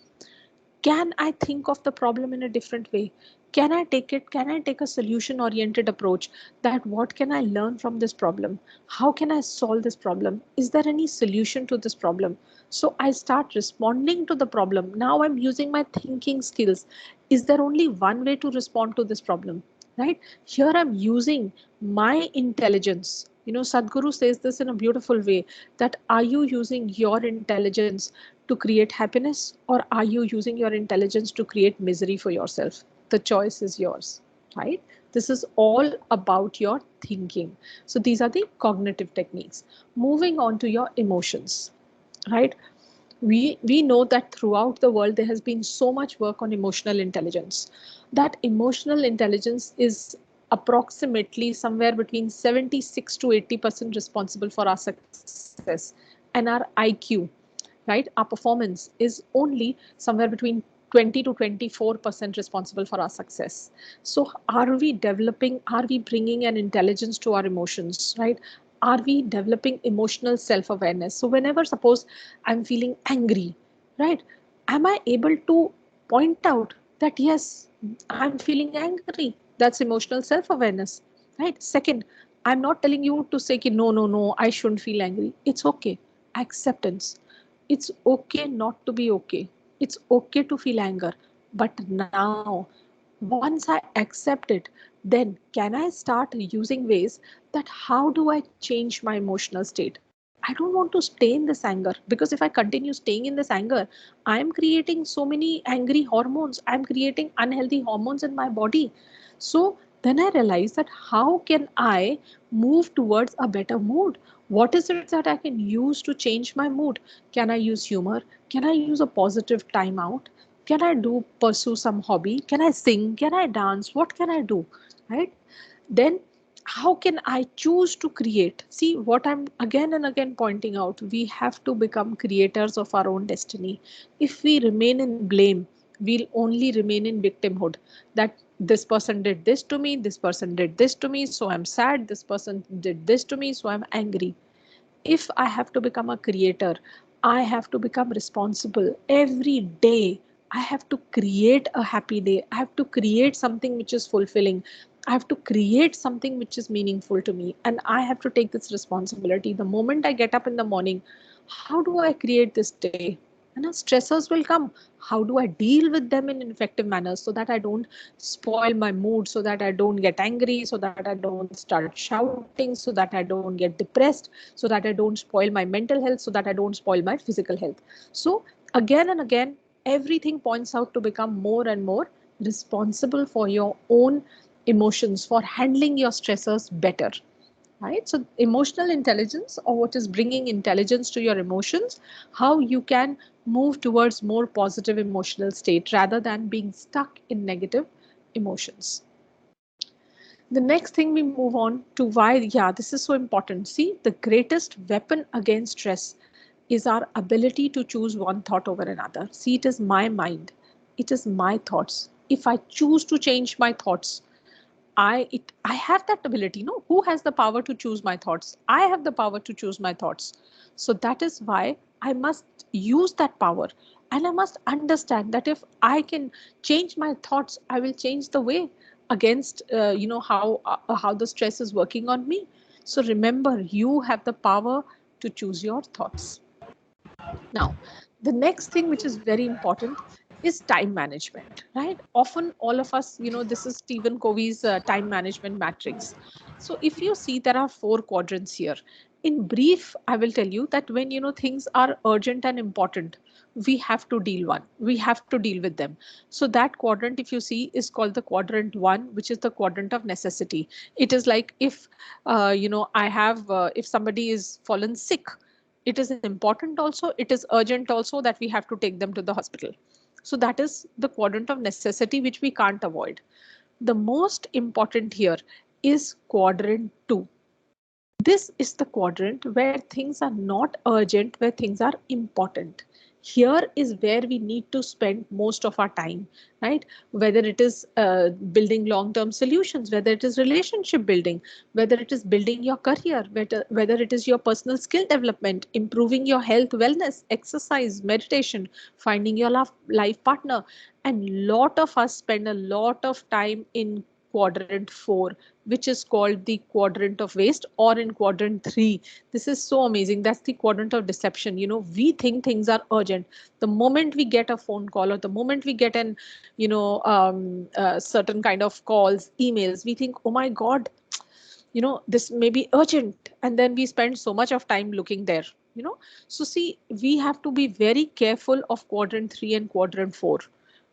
can I think of the problem in a different way? Can I take a solution oriented approach, that what can I learn from this problem? How can I solve this problem? Is there any solution to this problem? So I start responding to the problem. Now I'm using my thinking skills. Is there only one way to respond to this problem? Right? Here I'm using my intelligence. Sadhguru says this in a beautiful way, that are you using your intelligence to create happiness, or are you using your intelligence to create misery for yourself? The choice is yours, right? This is all about your thinking. So these are the cognitive techniques. Moving on to your emotions, right? We know that throughout the world there has been so much work on emotional intelligence. That emotional intelligence is approximately somewhere between 76 to 80% responsible for our success, and our IQ, right? Our performance is only somewhere between 20 to 24% responsible for our success. So are we developing, are we bringing an intelligence to our emotions, right? Are we developing emotional self-awareness? So whenever, suppose I'm feeling angry, right? Am I able to point out that yes, I'm feeling angry? That's emotional self-awareness, right? Second, I'm not telling you to say no, I shouldn't feel angry. It's okay. Acceptance. It's okay not to be okay. It's okay to feel anger. But now Once I accept it, then can I start using ways that how do I change my emotional state? I don't want to stay in this anger, because if I continue staying in this anger, I'm creating so many angry hormones. I'm creating unhealthy hormones in my body. So then I realize that how can I move towards a better mood? What is it that I can use to change my mood? Can I use humor? Can I use a positive timeout? Can I do pursue some hobby? Can I sing? Can I dance? What can I do? Right? Then how can I choose to create? See what I'm again and again pointing out. We have to become creators of our own destiny. If we remain in blame, we'll only remain in victimhood. That this person did this to me, this person did this to me, so I'm sad. This person did this to me, so I'm angry. If I have to become a creator, I have to become responsible every day. I have to create a happy day. I have to create something which is fulfilling. I have to create something which is meaningful to me. And I have to take this responsibility. The moment I get up in the morning, how do I create this day? And stressors will come. How do I deal with them in an effective manner so that I don't spoil my mood, so that I don't get angry, so that I don't start shouting, so that I don't get depressed, so that I don't spoil my mental health, so that I don't spoil my physical health. So again and again, everything points out to become more and more responsible for your own emotions, for handling your stressors better. Right? So emotional intelligence, or what is bringing intelligence to your emotions, how you can move towards more positive emotional state rather than being stuck in negative emotions. The next thing we move on to why, yeah, this is so important. See, the greatest weapon against stress is our ability to choose one thought over another. See, it is my mind. It is my thoughts. If I choose to change my thoughts, I have that ability. No, who has the power to choose my thoughts? I have the power to choose my thoughts. So that is why I must use that power, and I must understand that if I can change my thoughts, I will change the way against how the stress is working on me. So remember, you have the power to choose your thoughts. Now, the next thing which is very important is time management, right? Often all of us, this is Stephen Covey's time management matrix. So if you see, there are 4 quadrants here. In brief, I will tell you that when, things are urgent and important, we have to deal with them. So that quadrant, if you see, is called the quadrant 1, which is the quadrant of necessity. It is like if, if somebody is fallen sick, it is important also, it is urgent also that we have to take them to the hospital. So that is the quadrant of necessity which we can't avoid. The most important here is quadrant 2. This is the quadrant where things are not urgent, where things are important. Here is where we need to spend most of our time, right? Whether it is building long-term solutions, whether it is relationship building, whether it is building your career, whether it is your personal skill development, improving your health, wellness, exercise, meditation, finding your life partner. And lot of us spend a lot of time in quadrant 4, which is called the quadrant of waste, or in quadrant 3. This is so amazing. That's the quadrant of deception. We think things are urgent. The moment we get a phone call, or the moment we get an, certain kind of calls, emails, we think, oh my God, this may be urgent. And then we spend so much of time looking there. So see, we have to be very careful of quadrant 3 and quadrant 4,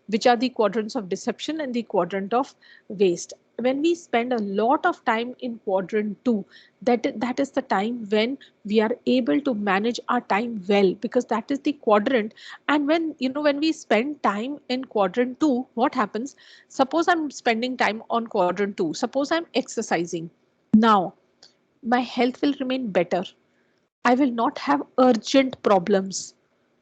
which are the quadrants of deception and the quadrant of waste. When we spend a lot of time in quadrant 2, that is the time when we are able to manage our time well, because that is the quadrant. And when we spend time in quadrant 2, what happens? Suppose I'm spending time on quadrant 2. Suppose I'm exercising. Now, my health will remain better. I will not have urgent problems.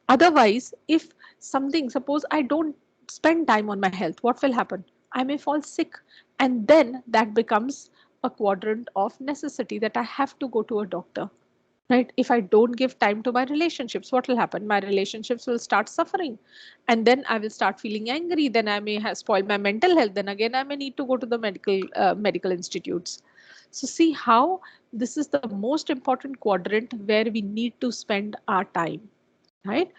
Otherwise, if something, suppose I don't spend time on my health, what will happen? I may fall sick. And then that becomes a quadrant of necessity, that I have to go to a doctor. Right? If I don't give time to my relationships, what will happen? My relationships will start suffering. And then I will start feeling angry. Then I may have spoiled my mental health. Then again, I may need to go to the medical institutes. So see how this is the most important quadrant where we need to spend our time. Right?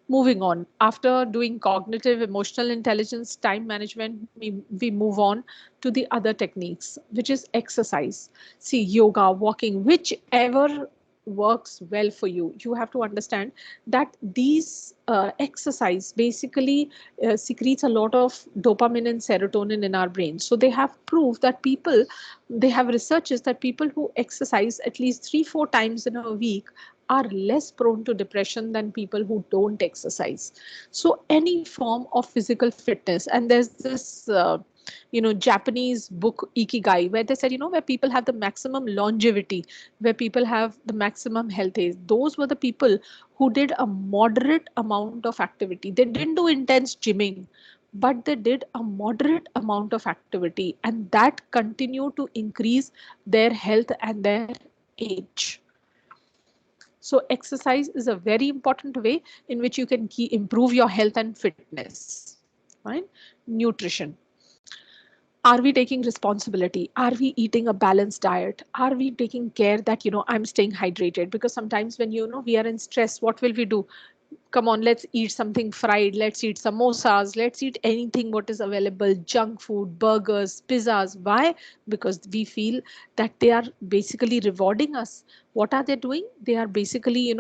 Moving on, after doing cognitive, emotional intelligence, time management, we move on to the other techniques, which is exercise. See, yoga, walking, whichever works well for you. You have to understand that these exercise basically secretes a lot of dopamine and serotonin in our brain. So they have proved that they have researches that people who exercise at least 3-4 times in a week are less prone to depression than people who don't exercise. So any form of physical fitness, and there's this Japanese book Ikigai, where they said, where people have the maximum longevity, where people have the maximum health age. Those were the people who did a moderate amount of activity. They didn't do intense gymming, but they did a moderate amount of activity, and that continued to increase their health and their age. So exercise is a very important way in which you can improve your health and fitness. Right? Nutrition. Are we taking responsibility? Are we eating a balanced diet? Are we taking care that, I'm staying hydrated? Because sometimes when, we are in stress, what will we do? Come on, let's eat something fried, let's eat samosas, let's eat anything what is available, junk food, burgers, pizzas. Why? Because we feel that they are basically rewarding us. What are they doing? They are basically,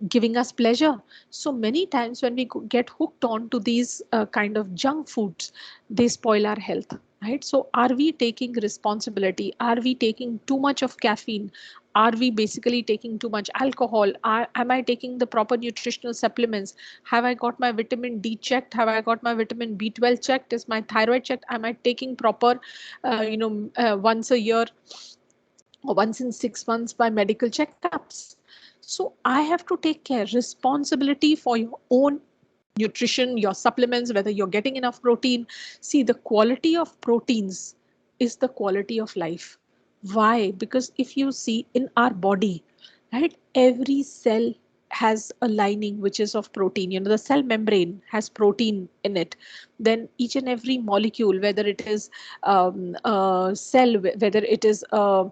giving us pleasure. So many times when we get hooked on to these kind of junk foods, they spoil our health. Right? So are we taking responsibility? Are we taking too much of caffeine? Are we basically taking too much alcohol? Am I taking the proper nutritional supplements? Have I got my vitamin D checked? Have I got my vitamin B12 checked? Is my thyroid checked? Am I taking proper, once a year or once in 6 months by medical checkups? So I have to take care, responsibility for your own nutrition, your supplements, whether you're getting enough protein. See, the quality of proteins is the quality of life. Why? Because if you see in our body, right, every cell has a lining which is of protein. The cell membrane has protein in it. Then each and every molecule, whether it is a cell, whether it is a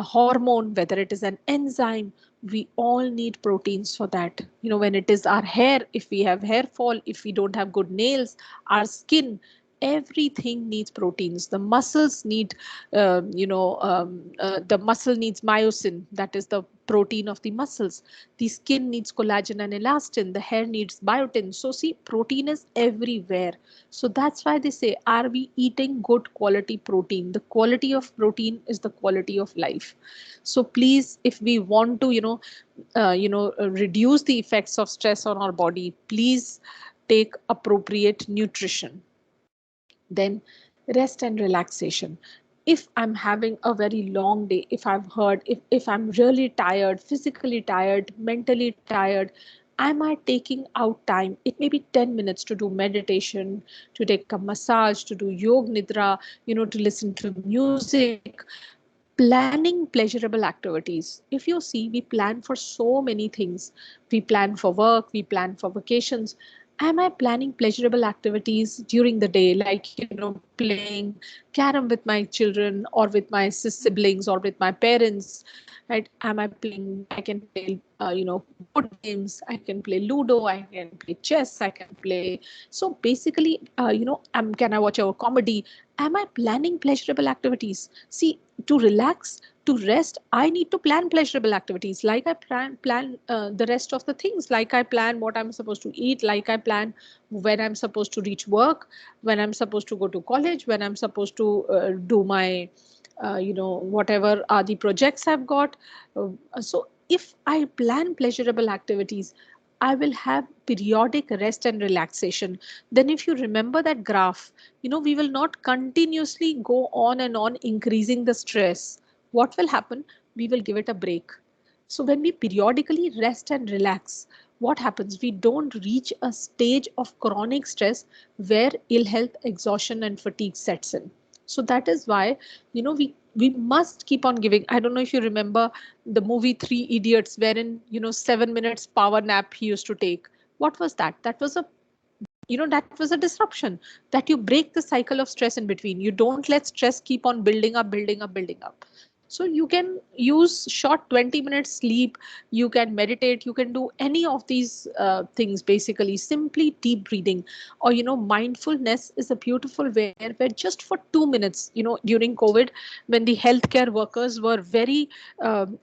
hormone, whether it is an enzyme, we all need proteins for that. When it is our hair, if we have hair fall, if we don't have good nails, our skin, everything needs proteins. The muscles need, the muscle needs myosin, that is the protein of the muscles. The skin needs collagen and elastin. The hair needs biotin. So see, protein is everywhere. So that's why they say, are we eating good quality protein? The quality of protein is the quality of life. So please, if we want to, reduce the effects of stress on our body, please take appropriate nutrition. Then rest and relaxation. If I'm having a very long day, if I'm really tired, physically tired, mentally tired, am I taking out time? It may be 10 minutes to do meditation, to take a massage, to do yoga nidra, to listen to music. Planning pleasurable activities. If you see, we plan for so many things. We plan for work, we plan for vacations. Am I planning pleasurable activities during the day, like, playing carom with my children or with my siblings or with my parents? Right? Am I playing? I can play, board games. I can play Ludo. I can play chess. I can play. So basically, can I watch a comedy? Am I planning pleasurable activities? See, to relax, to rest, I need to plan pleasurable activities. Like I plan the rest of the things. Like I plan what I'm supposed to eat. Like I plan when I'm supposed to reach work, when I'm supposed to go to college, when I'm supposed to do my, whatever are the projects I've got. So if I plan pleasurable activities, I will have periodic rest and relaxation. Then if you remember that graph, we will not continuously go on and on increasing the stress. What will happen? We will give it a break. So when we periodically rest and relax, what happens? We don't reach a stage of chronic stress where ill health, exhaustion, and fatigue sets in. So that is why, we must keep on giving. I don't know if you remember the movie Three Idiots, wherein, 7 minutes power nap he used to take. What was that? That was a disruption, that you break the cycle of stress in between. You don't let stress keep on building up, building up, building up. So you can use short 20 minutes sleep, you can meditate, you can do any of these things, basically simply deep breathing. Or, mindfulness is a beautiful way where just for 2 minutes, during COVID, when the healthcare workers were very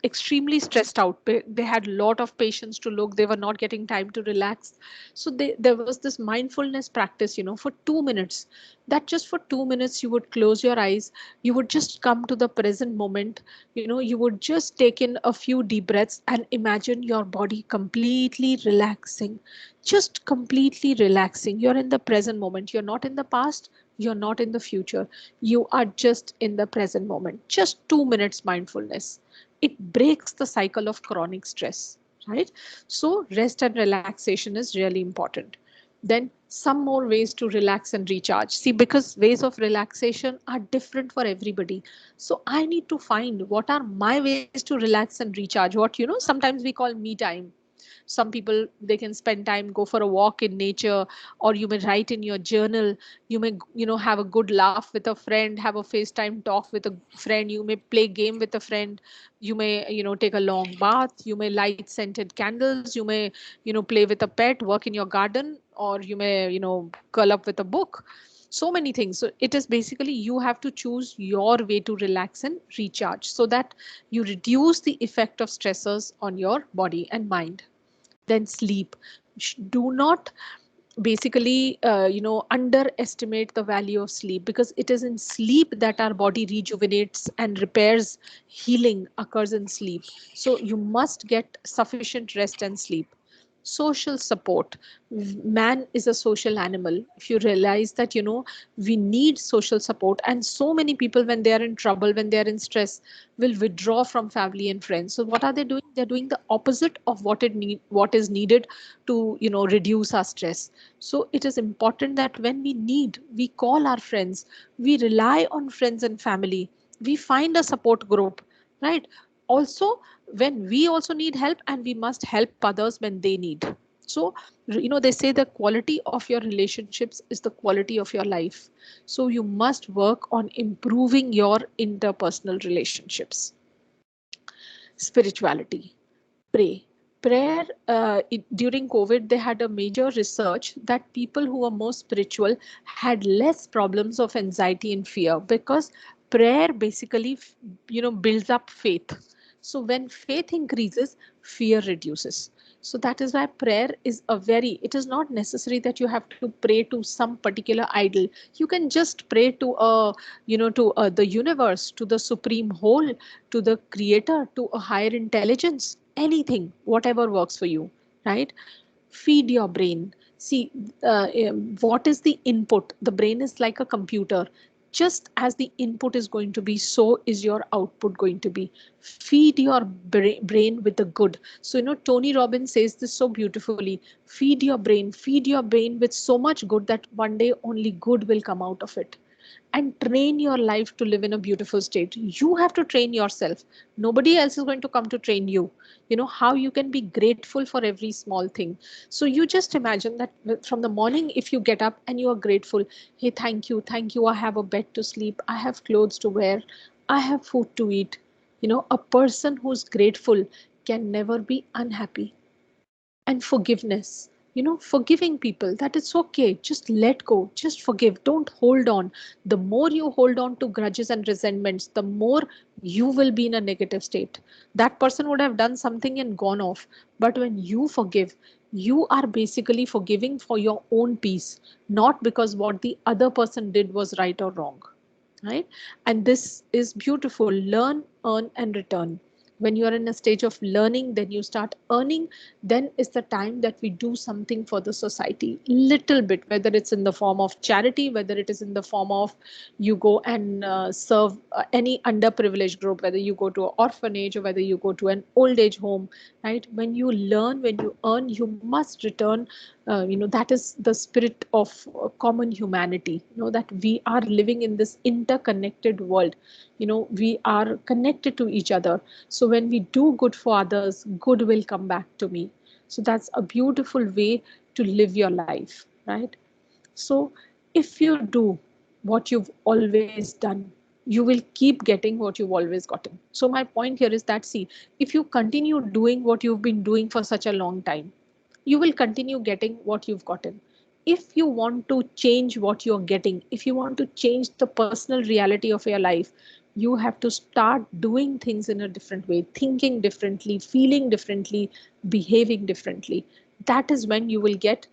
extremely stressed out, they had a lot of patients to look, they were not getting time to relax. So there was this mindfulness practice, for 2 minutes, that just for 2 minutes you would close your eyes, you would just come to the present moment, you would just take in a few deep breaths and imagine your body completely relaxing, just completely relaxing. You're in the present moment, you're not in the past, you're not in the future, you are just in the present moment. Just 2 minutes mindfulness, it breaks the cycle of chronic stress, right? So rest and relaxation is really important. Then some more ways to relax and recharge. See, because ways of relaxation are different for everybody. So I need to find what are my ways to relax and recharge. What, sometimes we call me time. Some people, they can spend time, go for a walk in nature, or you may write in your journal. You may, have a good laugh with a friend, have a FaceTime talk with a friend. You may play game with a friend. You may, take a long bath. You may light scented candles. You may, play with a pet, work in your garden, or you may, curl up with a book. So many things. So it is basically you have to choose your way to relax and recharge so that you reduce the effect of stressors on your body and mind. Then sleep. Do not basically underestimate the value of sleep, because it is in sleep that our body rejuvenates and repairs. Healing occurs in sleep, so you must get sufficient rest and sleep. Social support. Man is a social animal. If you realize that, we need social support, and so many people, when they are in trouble, when they are in stress, will withdraw from family and friends. So what are they doing? They're doing the opposite of what is needed to, reduce our stress. So it is important that when we need, we call our friends, we rely on friends and family, we find a support group, right? Also, when we also need help, and we must help others when they need. So, they say the quality of your relationships is the quality of your life. So you must work on improving your interpersonal relationships. Spirituality. Pray. Prayer, during COVID, they had a major research that people who were more spiritual had less problems of anxiety and fear, because prayer basically, builds up faith. So when faith increases, fear reduces. So that is why prayer is it is not necessary that you have to pray to some particular idol. You can just pray to the universe, to the supreme whole, to the creator, to a higher intelligence, anything, whatever works for you, right? Feed your brain. See, what is the input? The brain is like a computer. Just as the input is going to be, so is your output going to be. Feed your brain with the good. So, Tony Robbins says this so beautifully. Feed your brain with so much good that one day only good will come out of it. And train your life to live in a beautiful state. You have to train yourself. Nobody else is going to come to train you. You know how you can be grateful for every small thing. So you just imagine that from the morning, if you get up and you are grateful, hey, thank you, I have a bed to sleep, I have clothes to wear, I have food to eat. A person who's grateful can never be unhappy. And forgiveness, forgiving people, that it's okay, just let go, just forgive, don't hold on. The more you hold on to grudges and resentments, the more you will be in a negative state. That person would have done something and gone off, but when you forgive, you are basically forgiving for your own peace, not because what the other person did was right or wrong, right? And this is beautiful. Learn, earn, and return. When you are in a stage of learning, then you start earning. Then is the time that we do something for the society, little bit, whether it's in the form of charity, whether it is in the form of you go and serve any underprivileged group, whether you go to an orphanage or whether you go to an old age home, right? When you learn, when you earn, you must return. That is the spirit of common humanity, that we are living in this interconnected world. We are connected to each other. So when we do good for others, good will come back to me. So that's a beautiful way to live your life, right? So if you do what you've always done, you will keep getting what you've always gotten. So my point here is that, see, if you continue doing what you've been doing for such a long time, you will continue getting what you've gotten. If you want to change what you're getting, if you want to change the personal reality of your life, you have to start doing things in a different way, thinking differently, feeling differently, behaving differently. That is when you will get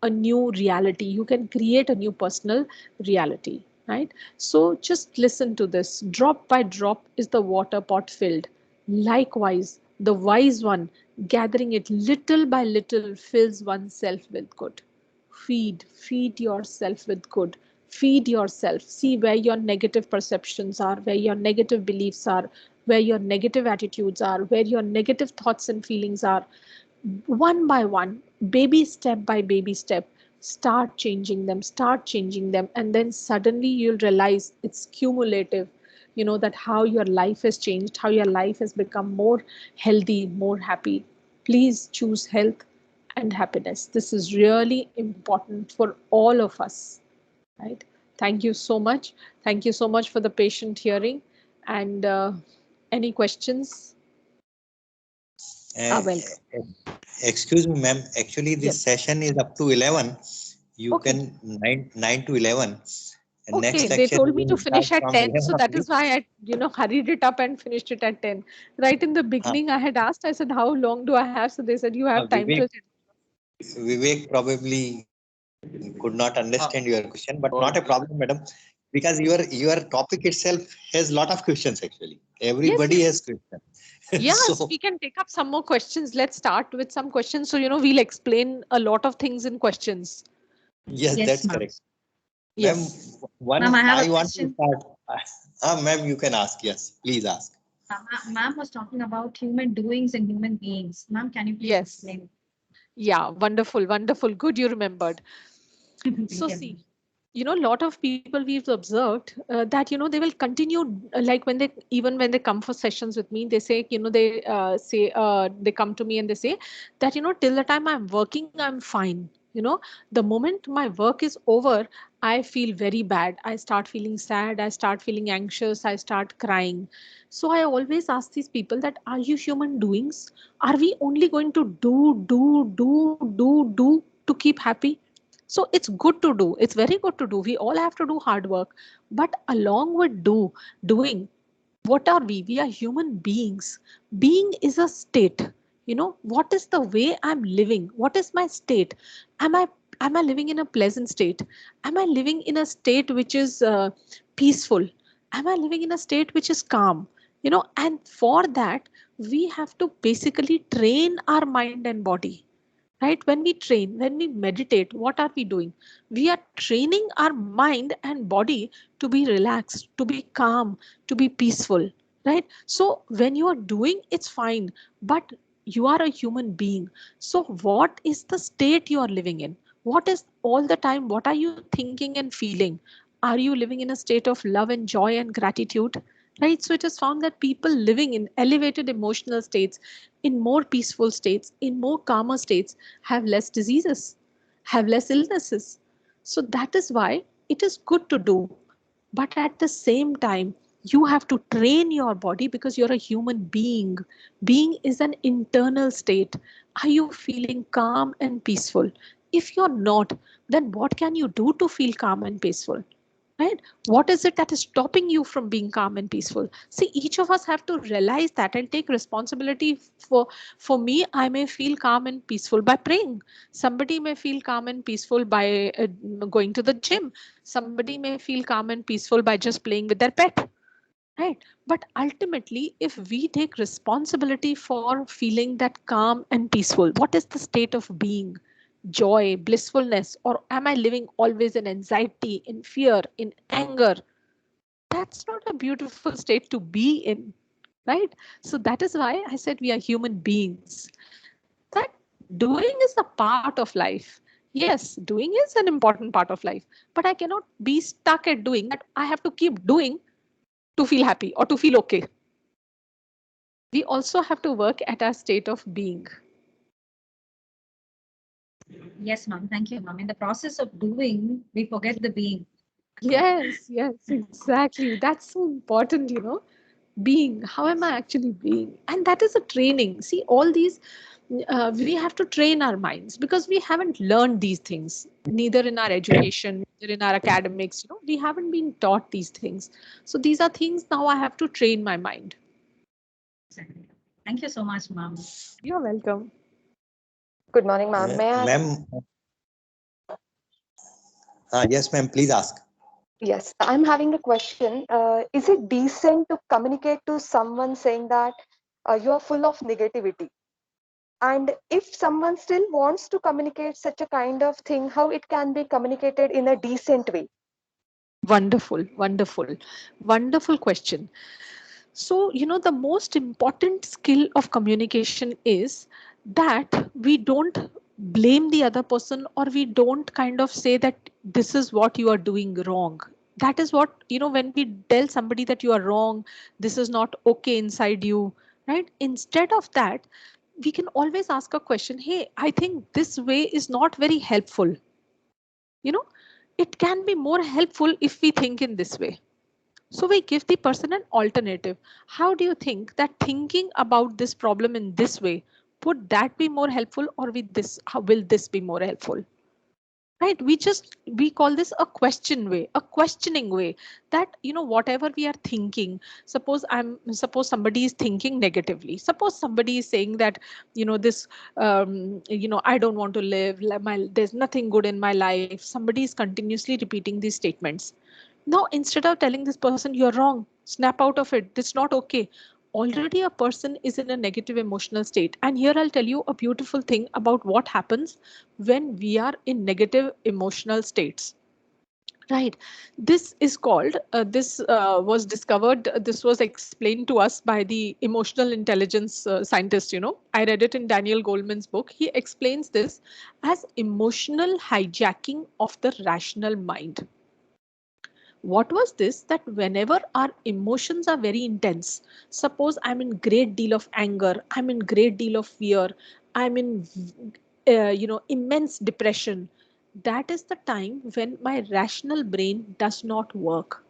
a new reality. You can create a new personal reality, right? So just listen to this. Drop by drop is the water pot filled. Likewise, the wise one, gathering it little by little, fills oneself with good. Feed yourself with good. Feed yourself. See where your negative perceptions are, where your negative beliefs are, where your negative attitudes are, where your negative thoughts and feelings are. One by one, baby step by baby step, start changing them, and then suddenly you'll realize it's cumulative. You know that how your life has changed, how your life has become more healthy, more happy. Please choose health and happiness. This is really important for all of us, right? Thank you so much. Thank you so much for the patient hearing. And any questions Uh, are welcome. Excuse me, ma'am. Actually, this Yes. session is up to 11. You Okay. can 9 to 11. And Okay, next they section told me to will start finish at from 10, 11 so that only. is why I, hurried it up and finished it at 10. Right in the beginning, I had asked, I said, how long do I have? So they said, you have time till Vivek, 10. Vivek probably could not understand your question, but not a problem, madam, because your topic itself has lot of questions actually. Yes, Everybody has yes. questions. Yes, So we can take up some more questions. Let's start with some questions. So, we'll explain a lot of things in questions. yes, Yes, that's ma'am. correct. Ma'am, Yes. one Ma'am, I have a I want to question. start. Ma'am, you can ask. Yes, please ask. Ma'am was talking about human doings and human beings. Ma'am, can you please Yes. explain? Yeah, wonderful, wonderful. Good, you remembered. So Yes. see, a lot of people we've observed that, they will continue, like when they, even when they come for sessions with me, they say, they come to me and they say that, till the time I'm working, I'm fine. The moment my work is over, I feel very bad. I start feeling sad. I start feeling anxious. I start crying. So I always ask these people that, are you human doings? Are we only going to do to keep happy? So it's good to do. It's very good to do. We all have to do hard work. But along with doing, what are we? We are human beings. Being is a state. What is the way I'm living? What is my state? Am I am I living in a pleasant state? Am I living in a state which is peaceful? Am I living in a state which is calm? And for that, we have to basically train our mind and body, right? When we train, when we meditate, what are we doing? We are training our mind and body to be relaxed, to be calm, to be peaceful, right? So when you are doing, it's fine, but you are a human being. So what is the state you are living in? What is all the time, what are you thinking and feeling? Are you living in a state of love and joy and gratitude? Right? So it is found that people living in elevated emotional states, in more peaceful states, in more calmer states, have less diseases, have less illnesses. So that is why it is good to do. But at the same time, you have to train your body because you're a human being. Being is an internal state. Are you feeling calm and peaceful? If you're not, then what can you do to feel calm and peaceful? Right? What is it that is stopping you from being calm and peaceful? See, each of us have to realize that and take responsibility. For me, I may feel calm and peaceful by praying. Somebody may feel calm and peaceful by going to the gym. Somebody may feel calm and peaceful by just playing with their pet, right? But ultimately, if we take responsibility for feeling that calm and peaceful, what is the state of being? Joy, blissfulness, or am I living always in anxiety, in fear, in anger? That's not a beautiful state to be in, right? So that is why I said we are human beings. That doing is a part of life. Yes, doing is an important part of life, but I cannot be stuck at doing that. I have to keep doing to feel happy or to feel okay. We also have to work at our state of being. Yes, ma'am. Thank you, ma'am. In the process of doing, we forget the being. Yes, yes, exactly. That's so important, being. How am I actually being? And that is a training. See, all these, we have to train our minds because we haven't learned these things, neither in our education, neither in our academics. We haven't been taught these things. So these are things now I have to train my mind. Exactly. Thank you so much, ma'am. You're welcome. Good morning, ma'am. May I? Ma'am, yes, ma'am, please ask. Yes, I'm having a question. Is it decent to communicate to someone saying that you are full of negativity? And if someone still wants to communicate such a kind of thing, how it can be communicated in a decent way? Wonderful, wonderful, wonderful question. So, the most important skill of communication is that we don't blame the other person, or we don't kind of say that this is what you are doing wrong. That is what, when we tell somebody that you are wrong, this is not okay inside you, right? Instead of that, we can always ask a question. Hey, I think this way is not very helpful. You know, it can be more helpful if we think in this way. So we give the person an alternative. How do you think that thinking about this problem in this way, would that be more helpful, or with this, how will this be more helpful? Right? We call this a question way, a questioning way, that whatever we are thinking, suppose somebody is thinking negatively. Suppose somebody is saying that, this, I don't want to live, there's nothing good in my life. Somebody is continuously repeating these statements. Now, instead of telling this person, you're wrong, snap out of it, that's not okay. Already a person is in a negative emotional state. And here I'll tell you a beautiful thing about what happens when we are in negative emotional states. Right. This is called, this was discovered, this was explained to us by the emotional intelligence scientist. I read it in Daniel Goleman's book. He explains this as emotional hijacking of the rational mind. What was this? That whenever our emotions are very intense, suppose I'm in great deal of anger, I'm in great deal of fear, I'm in immense depression, that is the time when my rational brain does not work.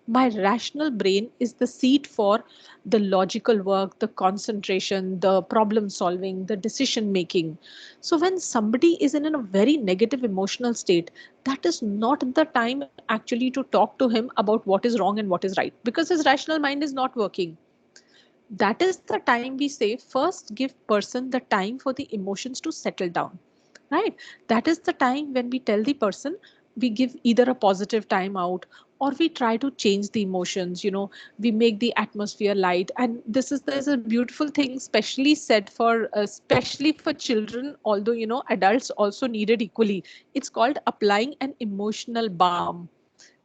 My rational brain is the seat for the logical work, the concentration, the problem solving, the decision making. So when somebody is in a very negative emotional state, that is not the time actually to talk to him about what is wrong and what is right, because his rational mind is not working. That is the time we say, first give person the time for the emotions to settle down. Right? That is the time when we tell the person, we give either a positive time out, or we try to change the emotions. We make the atmosphere light. And there's a beautiful thing especially said for, especially for children, although adults also need it equally. It's called applying an emotional balm.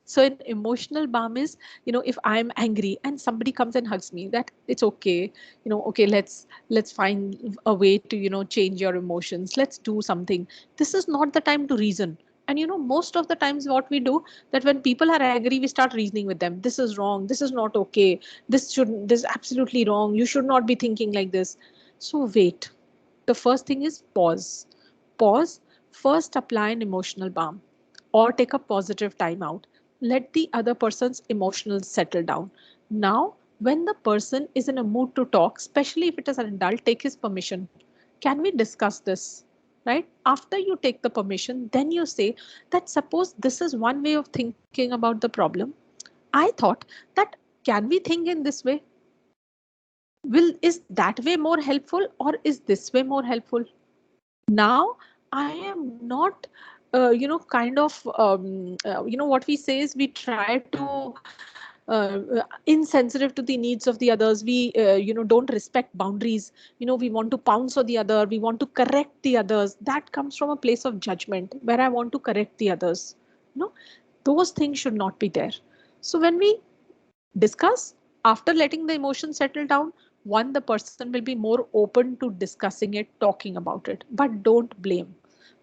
So an emotional balm is, if I'm angry and somebody comes and hugs me, that it's okay, okay, let's find a way to, change your emotions, let's do something. This is not the time to reason. And most of the times what we do, that when people are angry, we start reasoning with them. This is wrong, this is not okay, this is absolutely wrong, you should not be thinking like this. So wait, the first thing is pause. Pause. First apply an emotional balm, or take a positive time out. Let the other person's emotions settle down. Now, when the person is in a mood to talk, especially if it is an adult, take his permission. Can we discuss this? Right? After you take the permission, then you say that, suppose this is one way of thinking about the problem. I thought that, can we think in this way? Is that way more helpful, or is this way more helpful? Now I am not kind of what we say is, we try to insensitive to the needs of the others. We don't respect boundaries. We want to pounce on the other, we want to correct the others. That comes from a place of judgment, where I want to correct the others. you know those things should not be there. So when we discuss, after letting the emotions settle down, one, the person will be more open to discussing it, talking about it. But don't blame,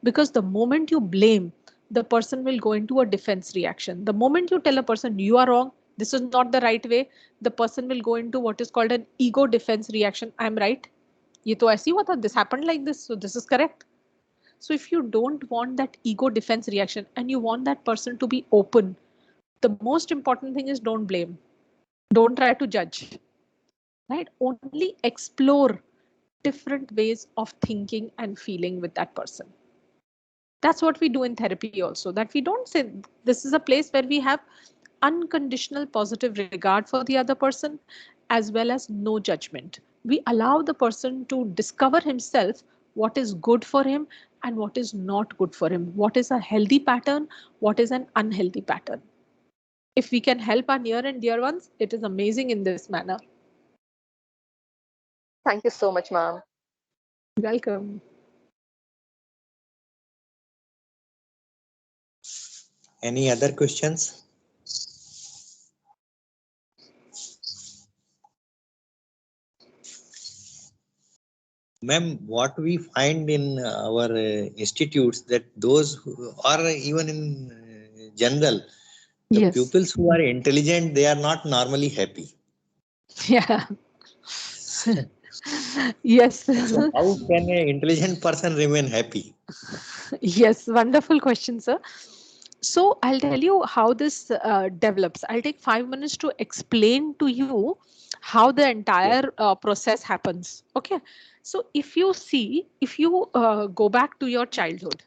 because the moment you blame, the person will go into a defense reaction. The moment you tell a person you are wrong, this is not the right way, the person will go into what is called an ego defense reaction. I'm right, ये तो ऐसे ही हुआ था, this happened like this, so this is correct. So if you don't want that ego defense reaction, and you want that person to be open, The most important thing is don't blame. Don't try to judge, right? Only explore different ways of thinking and feeling with that person. That's what we do in therapy also, that we don't say this is a place where we have unconditional positive regard for the other person, as well as no judgment. We allow the person to discover himself what is good for him and what is not good for him, what is a healthy pattern, what is an unhealthy pattern. If we can help our near and dear ones, it is amazing in this manner. Thank you so much, ma'am. Welcome. Any other questions? Ma'am, what we find in our institutes, that those who are even in general, the Yes. pupils who are intelligent, they are not normally happy. Yeah. Yes. So how can an intelligent person remain happy? Yes, wonderful question, sir. So I'll tell you how this develops. I'll take 5 minutes to explain to you how the entire process happens. Okay. So if you see, if you go back to your childhood,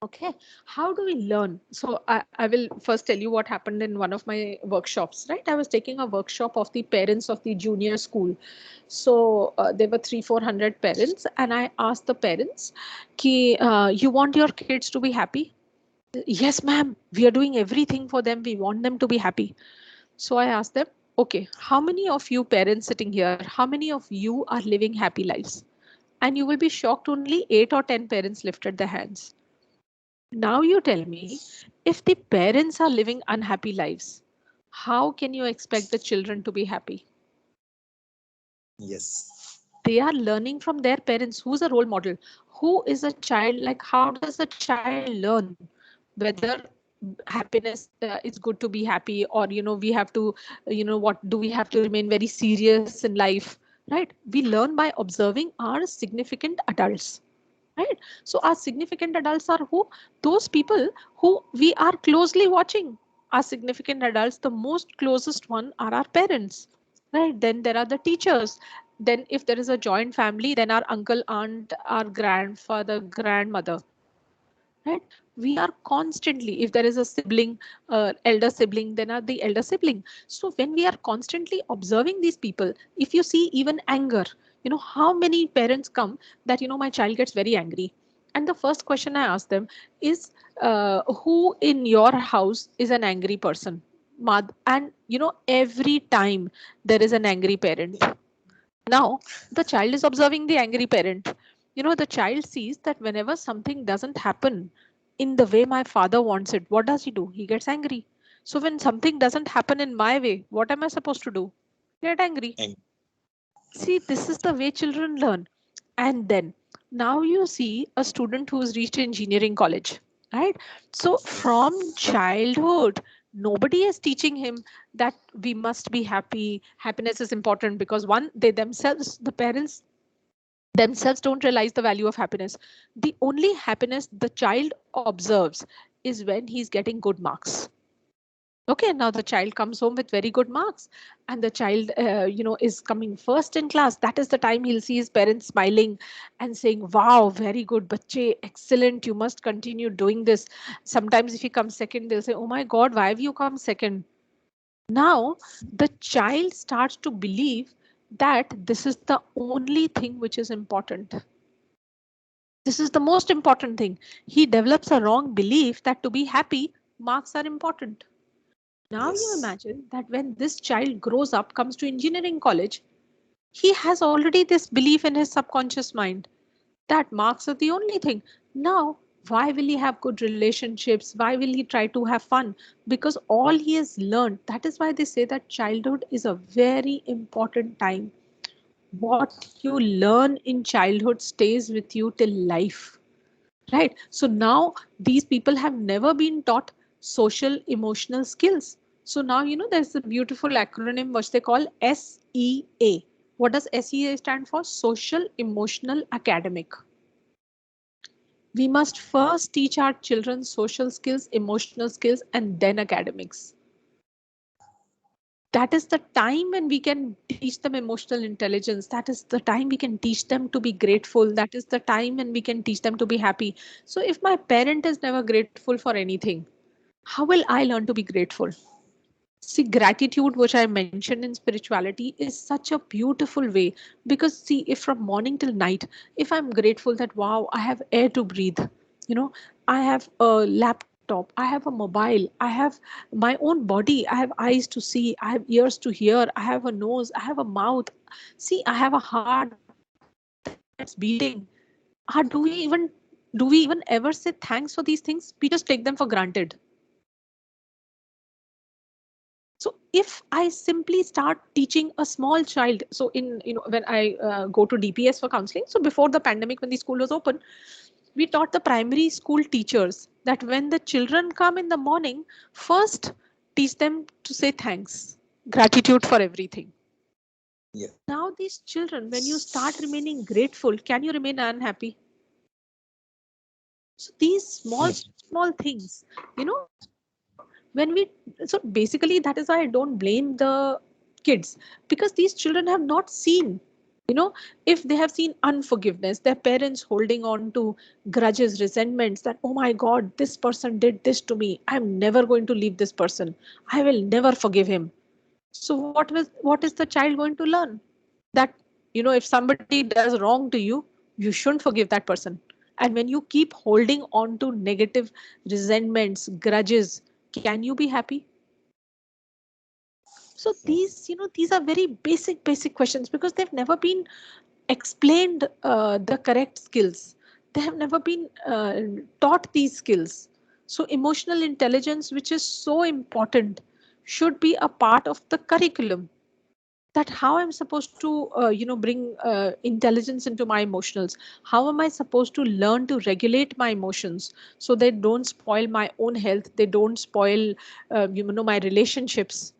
okay, how do we learn? So I will first tell you what happened in one of my workshops, right? I was taking a workshop of the parents of the junior school. So there were 300-400 parents, and I asked the parents, Ki, you want your kids to be happy? Yes, ma'am, we are doing everything for them. We want them to be happy. So I asked them, okay, how many of you parents sitting here, how many of you are living happy lives? And you will be shocked, only 8 or 10 parents lifted their hands. Now you tell me, if the parents are living unhappy lives, how can you expect the children to be happy? Yes. They are learning from their parents. Who's a role model? Who is a child? Like, how does a child learn whether happiness, it's good to be happy, or, we have to, what do we have to remain very serious in life, right? We learn by observing our significant adults. Right. So our significant adults are who? Those people who we are closely watching. Our significant adults, the most closest one are our parents. Right. Then there are the teachers. Then if there is a joint family, then our uncle, aunt, our grandfather, grandmother. Right. We are constantly, if there is a sibling, elder sibling, then are the elder sibling. So when we are constantly observing these people, if you see even anger, how many parents come that, my child gets very angry. And the first question I ask them is, who in your house is an angry person? And, every time there is an angry parent. Now, the child is observing the angry parent. The child sees that whenever something doesn't happen in the way my father wants it, what does he do? He gets angry. So when something doesn't happen in my way, what am I supposed to do? Get angry. See, this is the way children learn. And then now you see a student who's reached engineering college, right? So from childhood, nobody is teaching him that we must be happy. Happiness is important because one, they themselves, the parents themselves don't realize the value of happiness. The only happiness the child observes is when he's getting good marks. Okay, now the child comes home with very good marks, and the child, is coming first in class. That is the time he'll see his parents smiling and saying, wow, very good, bache, excellent, you must continue doing this. Sometimes if he comes second, they'll say, oh my God, why have you come second? Now the child starts to believe that this is the only thing which is important. This is the most important thing. He develops a wrong belief that to be happy, marks are important. Now you imagine that when this child grows up, comes to engineering college, he has already this belief in his subconscious mind that marks are the only thing. Now, why will he have good relationships? Why will he try to have fun? Because all he has learned, that is why they say that childhood is a very important time. What you learn in childhood stays with you till life. Right. So now these people have never been taught social emotional skills. So now, there's a beautiful acronym which they call SEA. What does SEA stand for? Social Emotional Academic. We must first teach our children social skills, emotional skills, and then academics. That is the time when we can teach them emotional intelligence. That is the time we can teach them to be grateful. That is the time when we can teach them to be happy. So if my parent is never grateful for anything, how will I learn to be grateful? See, gratitude, which I mentioned in spirituality, is such a beautiful way, because see, if from morning till night, if I'm grateful that wow, I have air to breathe, you know, I have a laptop, I have a mobile, I have my own body, I have eyes to see, I have ears to hear, I have a nose, I have a mouth. See, I have a heart that's beating. Do we even ever say thanks for these things? We just take them for granted. So if I simply start teaching a small child, so when I go to DPS for counseling, so before the pandemic, when the school was open, we taught the primary school teachers that when the children come in the morning, first teach them to say thanks, gratitude for everything. Yeah. Now these children, when you start remaining grateful, can you remain unhappy? So these small things, when we, so basically that is why I don't blame the kids, because these children have not seen, if they have seen unforgiveness, their parents holding on to grudges, resentments, that oh my god, this person did this to me, I'm never going to leave this person, I will never forgive him. So what is the child going to learn? That if somebody does wrong to you, you shouldn't forgive that person. And when you keep holding on to negative resentments, grudges, can you be happy? So these are very basic questions, because they've never been explained the correct skills. They have never been taught these skills. So emotional intelligence, which is so important, should be a part of the curriculum. That how I'm supposed to bring intelligence into my emotionals. How am I supposed to learn to regulate my emotions so they don't spoil my own health, they don't spoil my relationships,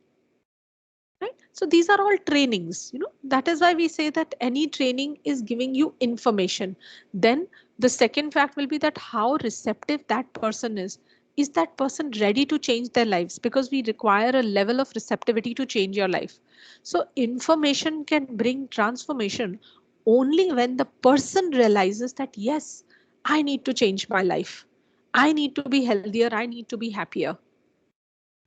right? So these are all trainings. That is why we say that any training is giving you information. Then the second fact will be that how receptive that person is that person ready to change their lives? Because we require a level of receptivity to change your life. So information can bring transformation only when the person realizes that yes, I need to change my life, I need to be healthier, I need to be happier.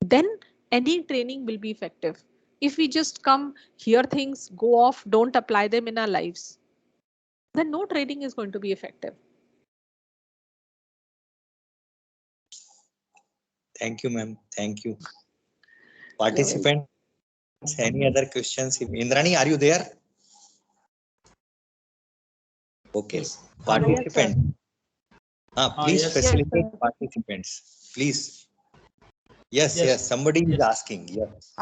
Then any training will be effective. If we just come, hear things, go off, don't apply them in our lives, then no training is going to be effective. Thank you, ma'am. Thank you. Participants, any other questions? Indrani, are you there? Okay. Yes. Participant. Please Yes. facilitate participants. Please. Yes. Somebody is asking. Yes.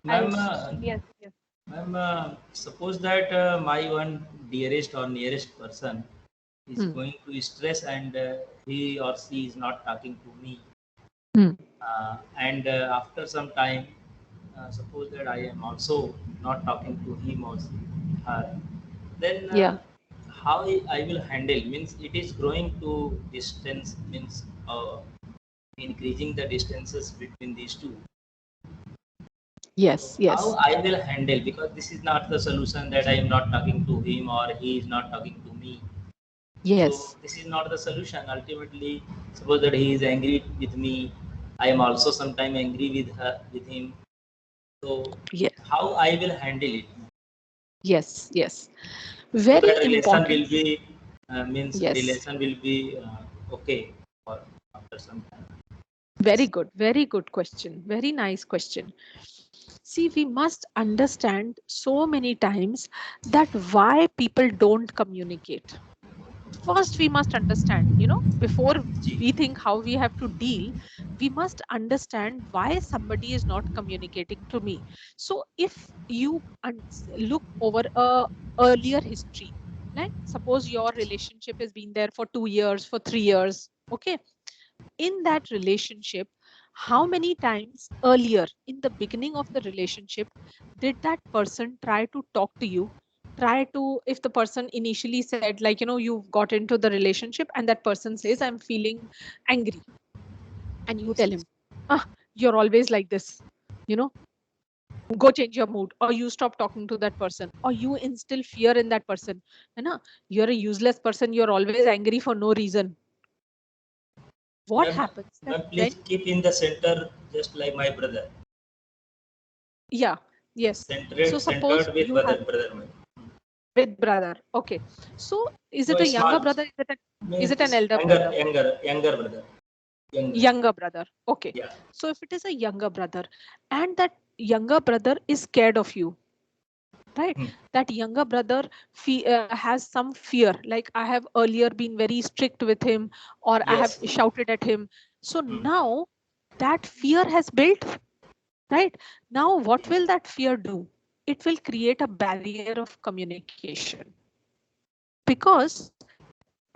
Ma'am, Yes. ma'am, suppose that my one dearest or nearest person is going to stress and he or she is not talking to me. And after some time, suppose that I am also not talking to him or her, then how I will handle, means it is growing to distance, means increasing the distances between these two. Yes. How I will handle, because this is not the solution that I am not talking to him or he is not talking to me. Yes. So this is not the solution. Ultimately, suppose that he is angry with me, I am also sometimes angry with him. So how I will handle it? Yes. So Very that relation important. will be means Yes. relation will be okay for after some time. Very good question. Very nice question. See, we must understand so many times that why people don't communicate. First, we must understand, before we think how we have to deal, we must understand why somebody is not communicating to me. So if you look over a earlier history, like suppose your relationship has been there for 2 years, for 3 years, okay? In that relationship, how many times earlier in the beginning of the relationship did that person try to talk to you try to, if the person initially said, like, you've got into the relationship and that person says, I'm feeling angry, and you tell him, you're always like this, you know, go change your mood, or you stop talking to that person, or you instill fear in that person, you're a useless person, you're always angry for no reason. What happens that please keep in the center, just like my brother. Yeah, yes. So suppose Centered with you have brother. with brother. Okay. So is it No, a it's younger not. brother? Is it an elder Younger, brother? younger brother. Younger brother. Okay. Yeah. So if it is a younger brother and that younger brother is scared of you, right? That younger brother has some fear, like I have earlier been very strict with him, or I have Yes. shouted at him. So now that fear has built, right? Now what will that fear do? It will create a barrier of communication. Because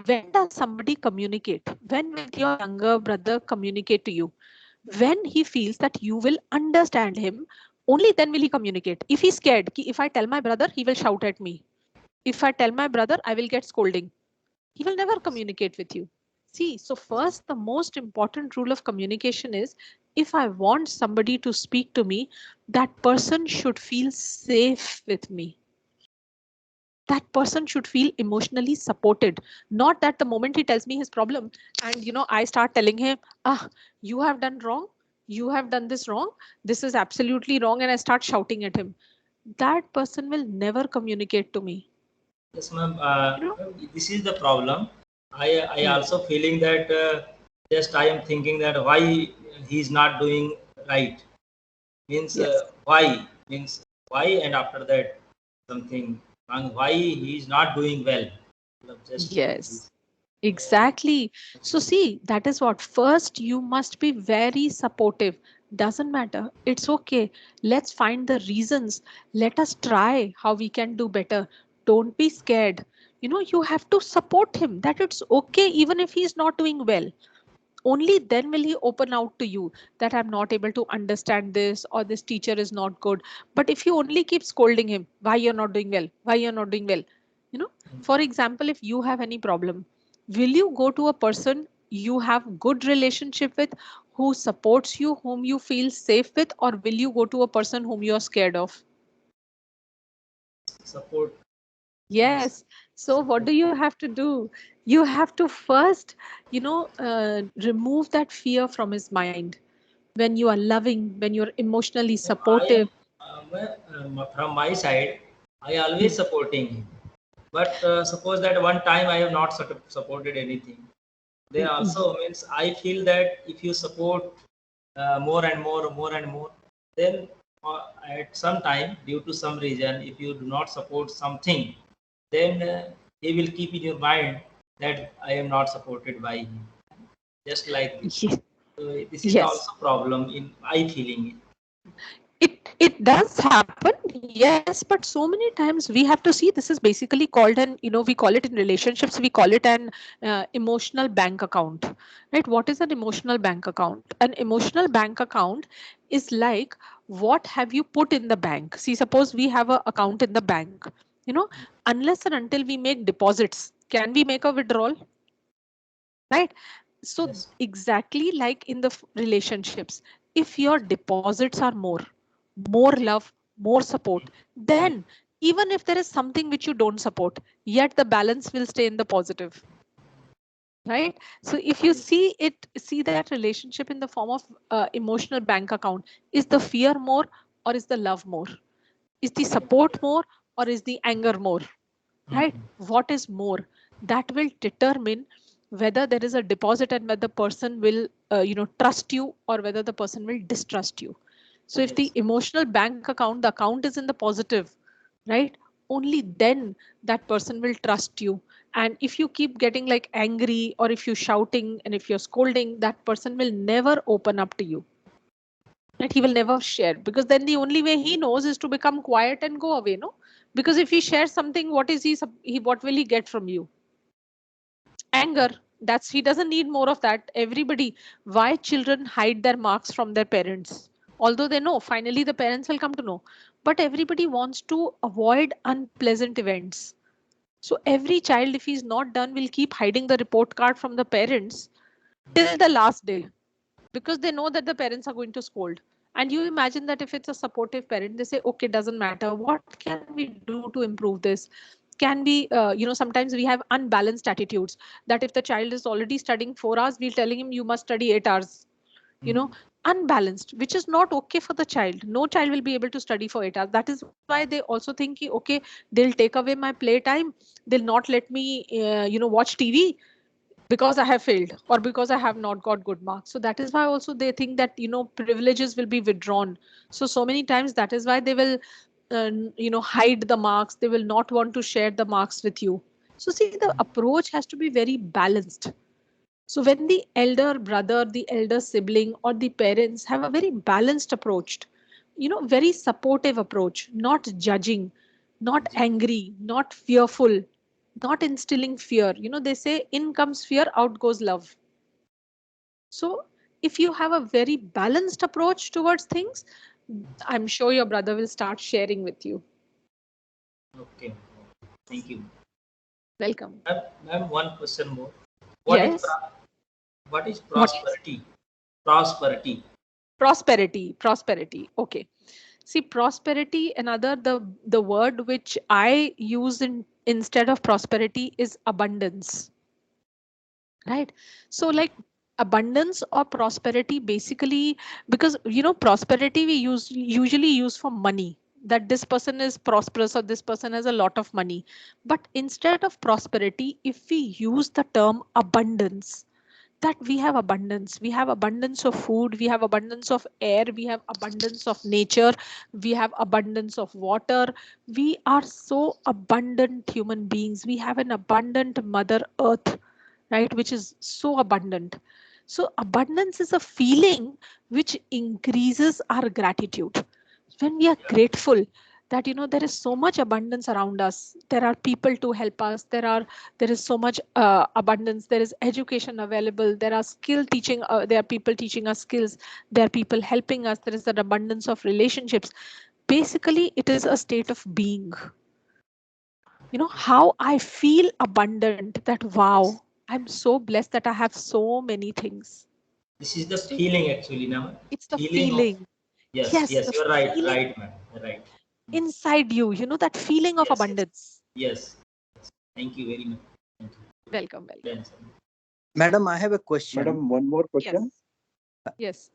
when does somebody communicate? When will your younger brother communicate to you? When he feels that you will understand him, only then will he communicate. If he's scared, if I tell my brother, he will shout at me. If I tell my brother, I will get scolding. He will never communicate with you. See, so first, the most important rule of communication is, if I want somebody to speak to me, that person should feel safe with me. That person should feel emotionally supported. Not that the moment he tells me his problem and I start telling him, you have done wrong, you have done this wrong, this is absolutely wrong, and I start shouting at him. That person will never communicate to me. Yes, ma'am. This is the problem. I also feeling that just I am thinking that why he's not doing right. Means why? Means why? And after that something wrong. Why he's not doing well? Just Yes. Exactly. So see, that is what. First, you must be very supportive. Doesn't matter. It's okay. Let's find the reasons. Let us try how we can do better. Don't be scared. You have to support him that it's okay, even if he's not doing well. Only then will he open out to you that I'm not able to understand this, or this teacher is not good. But if you only keep scolding him, why you're not doing well, why you're not doing well, for example, if you have any problem, will you go to a person you have good relationship with, who supports you, whom you feel safe with, or will you go to a person whom you're scared of? Support. Yes. So what do you have to do? You have to first, remove that fear from his mind. When you are loving, when you're emotionally No, I supportive. from my side, I always supporting him. But suppose that one time I have not supported anything. Then also means I feel that if you support more and more, then at some time, due to some reason, if you do not support something, then he will keep in your mind that I am not supported by him. Just like this. So this is Yes. also problem in I feeling. It does happen, yes, but so many times we have to see, this is basically called an, we call it in relationships, we call it an emotional bank account, right? What is an emotional bank account? An emotional bank account is like, what have you put in the bank? See, suppose we have an account in the bank, unless and until we make deposits, can we make a withdrawal? Right? So Yes. exactly like in the relationships, if your deposits are more love, more support, then even if there is something which you don't support, yet the balance will stay in the positive. Right? So if you see that relationship in the form of emotional bank account, is the fear more or is the love more? Is the support more or is the anger more? Right? What is more? That will determine whether there is a deposit and whether the person will trust you, or whether the person will distrust you. So if the emotional bank account, the account is in the positive, right, only then that person will trust you. And if you keep getting like angry, or if you're shouting and if you're scolding, that person will never open up to you. Right? He will never share, because then the only way he knows is to become quiet and go away. No, because if he shares something, what is what will he get from you? Anger. That's, he doesn't need more of that. Everybody, why children hide their marks from their parents? although they know, finally the parents will come to know, but everybody wants to avoid unpleasant events. So every child, if he's not done, will keep hiding the report card from the parents till the last day, because they know that the parents are going to scold. And you imagine that if it's a supportive parent, they say, okay, doesn't matter, what can we do to improve this? Can we, sometimes we have unbalanced attitudes, that if the child is already studying 4 hours, we're telling him you must study 8 hours, you know, unbalanced, which is not okay for the child. No child will be able to study for 8 hours. That is why they also think, okay, they'll take away my playtime, they'll not let me, watch TV because I have failed or because I have not got good marks. So that is why also they think that, privileges will be withdrawn. So many times that is why they will, hide the marks. They will not want to share the marks with you. So see, the approach has to be very balanced. So when the elder brother, the elder sibling, or the parents have a very balanced approach, very supportive approach, not judging, not angry, not fearful, not instilling fear. They say in comes fear, out goes love. So if you have a very balanced approach towards things, I'm sure your brother will start sharing with you. Okay, thank you. Welcome. Ma'am, one question more. Yes. What is prosperity? Prosperity. Prosperity. Okay. See, prosperity, another, the word which I use instead of prosperity is abundance. Right? So like abundance or prosperity, basically, because prosperity we usually use for money, that this person is prosperous or this person has a lot of money. But instead of prosperity, if we use the term abundance, that we have abundance of food, we have abundance of air, we have abundance of nature, we have abundance of water. We are so abundant human beings. We have an abundant mother earth, right, which is so abundant. So abundance is a feeling which increases our gratitude. When we are grateful that there is so much abundance around us, there are people to help us, there is so much abundance, there is education available, there are skill teaching, there are people teaching us skills, there are people helping us, there is an abundance of relationships. Basically it is a state of being. How I feel abundant, that wow, I'm so blessed that I have so many things. This is the feeling actually now. It's the Feeling feeling. yes, The you're right, feeling ma'am. Right. inside you, that feeling of Yes, abundance. yes. Thank you very much. Thank you. Welcome. Thanks. Madam, I have a question. Madam, one more question. Yes.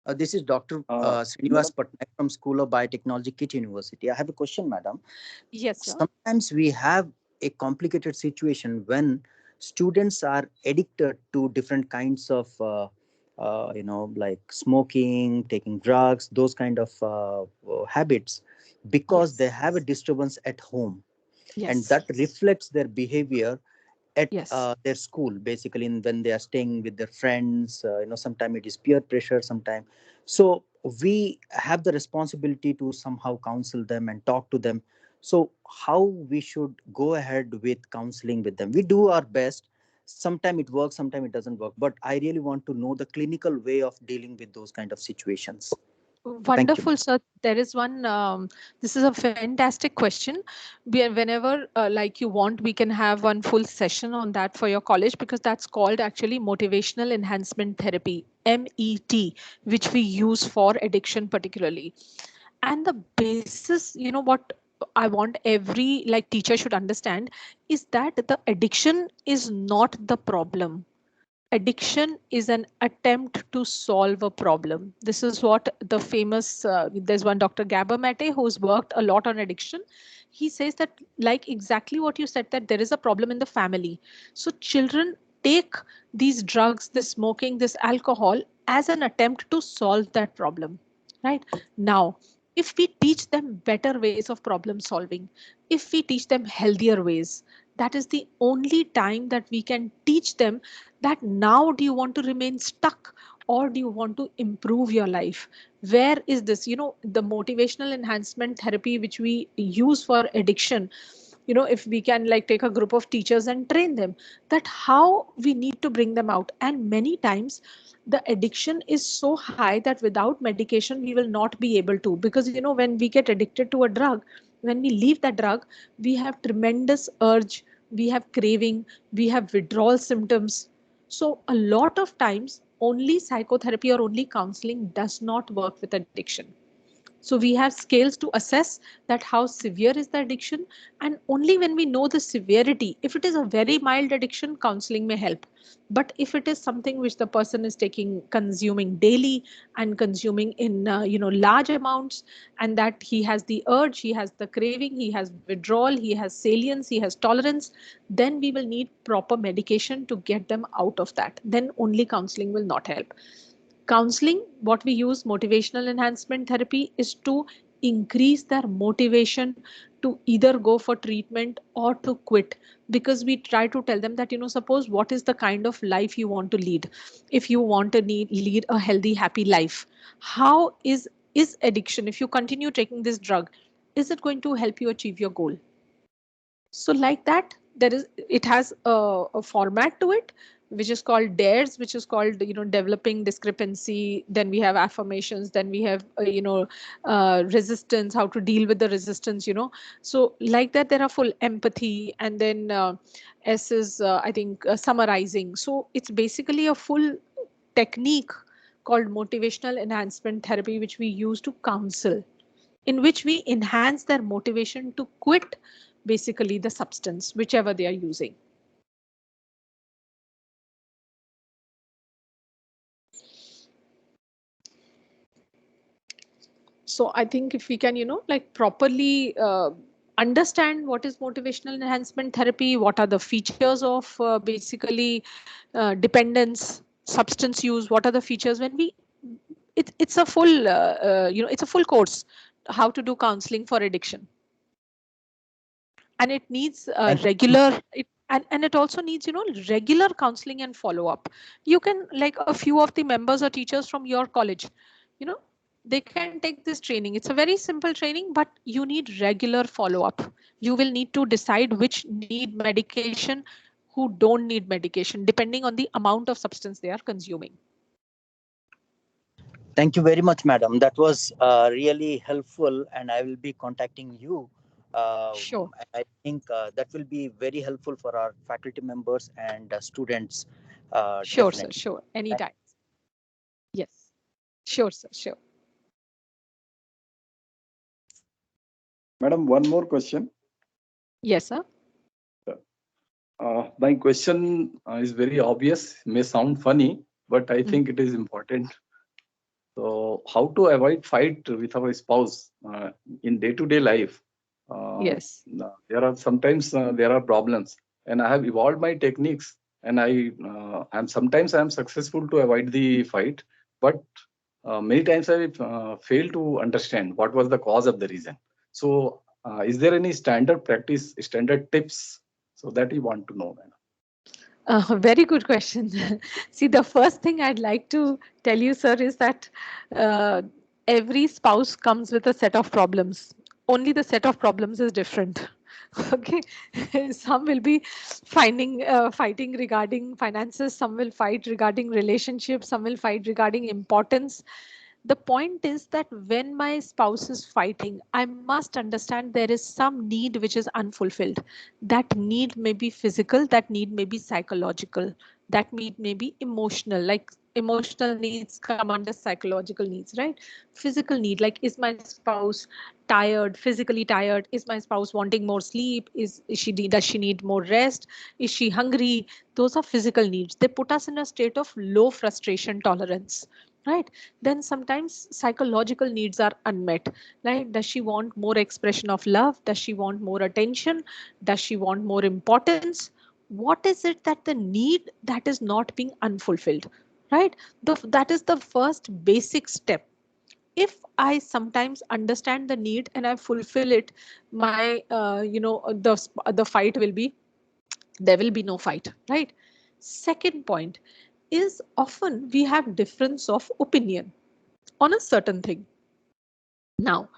This is Dr. Srinivas Patnaik from School of Biotechnology, KIT University. I have a question, madam. Yes, sir. Sometimes we have a complicated situation when students are addicted to different kinds of, like smoking, taking drugs, those kind of habits, because they have a disturbance at home. And that reflects their behavior at their school, basically, when they are staying with their friends. Sometimes it is peer pressure, sometimes. So we have the responsibility to somehow counsel them and talk to them. So how we should go ahead with counseling with them? We do our best. Sometimes it works, sometimes it doesn't work. But I really want to know the clinical way of dealing with those kind of situations. Wonderful, sir. There is one, this is a fantastic question. Whenever like you want, we can have one full session on that for your college, because that's called actually motivational enhancement therapy, MET, which we use for addiction particularly. And the basis, what I want every like teacher should understand is that the addiction is not the problem. Addiction is an attempt to solve a problem. This is what the famous, there's one Dr. Gabor Mate who's worked a lot on addiction. He says that, like exactly what you said, that there is a problem in the family. So children take these drugs, this smoking, this alcohol as an attempt to solve that problem. Right now, if we teach them better ways of problem solving, if we teach them healthier ways, that is the only time that we can teach them that now do you want to remain stuck or do you want to improve your life? Where is this, the motivational enhancement therapy which we use for addiction, if we can like take a group of teachers and train them, that how we need to bring them out. And many times the addiction is so high that without medication we will not be able to, because when we get addicted to a drug, when we leave that drug, we have tremendous urge, we have craving, we have withdrawal symptoms. So a lot of times only psychotherapy or only counseling does not work with addiction. So we have scales to assess that how severe is the addiction, and only when we know the severity, if it is a very mild addiction, counseling may help. But if it is something which the person is consuming daily and consuming in large amounts, and that he has the urge, he has the craving, he has withdrawal, he has salience, he has tolerance, then we will need proper medication to get them out of that. Then only counseling will not help. Counseling, what we use, motivational enhancement therapy, is to increase their motivation to either go for treatment or to quit, because we try to tell them that suppose what is the kind of life you want to lead. If you want to lead a healthy, happy life, how is addiction, if you continue taking this drug, is it going to help you achieve your goal? So like that, it has a format to it, which is called DARES, which is called developing discrepancy. Then we have affirmations. Then we have resistance, how to deal with the resistance. So like that, there are full empathy, and then S is I think summarizing. So it's basically a full technique called motivational enhancement therapy, which we use to counsel, in which we enhance their motivation to quit basically the substance, whichever they are using. So I think if we can, like properly understand what is motivational enhancement therapy, what are the features of basically dependence, substance use, what are the features when it's a full, it's a full course, how to do counseling for addiction. And it needs regular, and it also needs, regular counseling and follow up. You can, like a few of the members or teachers from your college, they can take this training. It's a very simple training, but you need regular follow up. You will need to decide which need medication, who don't need medication, depending on the amount of substance they are consuming. Thank you very much, madam. That was really helpful, and I will be contacting you. Sure. I think that will be very helpful for our faculty members and students. Sure, Definitely. sir. Sure. Anytime. Yes. Sure, sir. Sure. Madam, one more question. Yes, sir. My question is very obvious, may sound funny, but I think it is important. So, how to avoid fight with our spouse in day-to-day life? Yes. There are sometimes there are problems, and I have evolved my techniques, and I am sometimes I am successful to avoid the fight, but many times I fail to understand what was the cause of the reason. So, is there any standard practice, standard tips? So that we want to know, madam. Very good question. See, the first thing I'd like to tell you, sir, is that every spouse comes with a set of problems. Only the set of problems is different. Okay, some will be fighting regarding finances. Some will fight regarding relationships. Some will fight regarding importance. The point is that when my spouse is fighting, I must understand there is some need which is unfulfilled. That need may be physical, that need may be psychological, that need may be emotional, like emotional needs come under psychological needs, right? Physical need, like is my spouse tired, physically tired? Is my spouse wanting more sleep? Does she need more rest? Is she hungry? Those are physical needs. They put us in a state of low frustration tolerance, right? Then sometimes psychological needs are unmet. Like, does she want more expression of love? Does she want more attention? Does she want more importance? What is it that the need that is not being unfulfilled, right? That is the first basic step. If I sometimes understand the need and I fulfill it, my the fight will be, there will be no fight, right? Second point is, often we have difference of opinion on a certain thing. Now,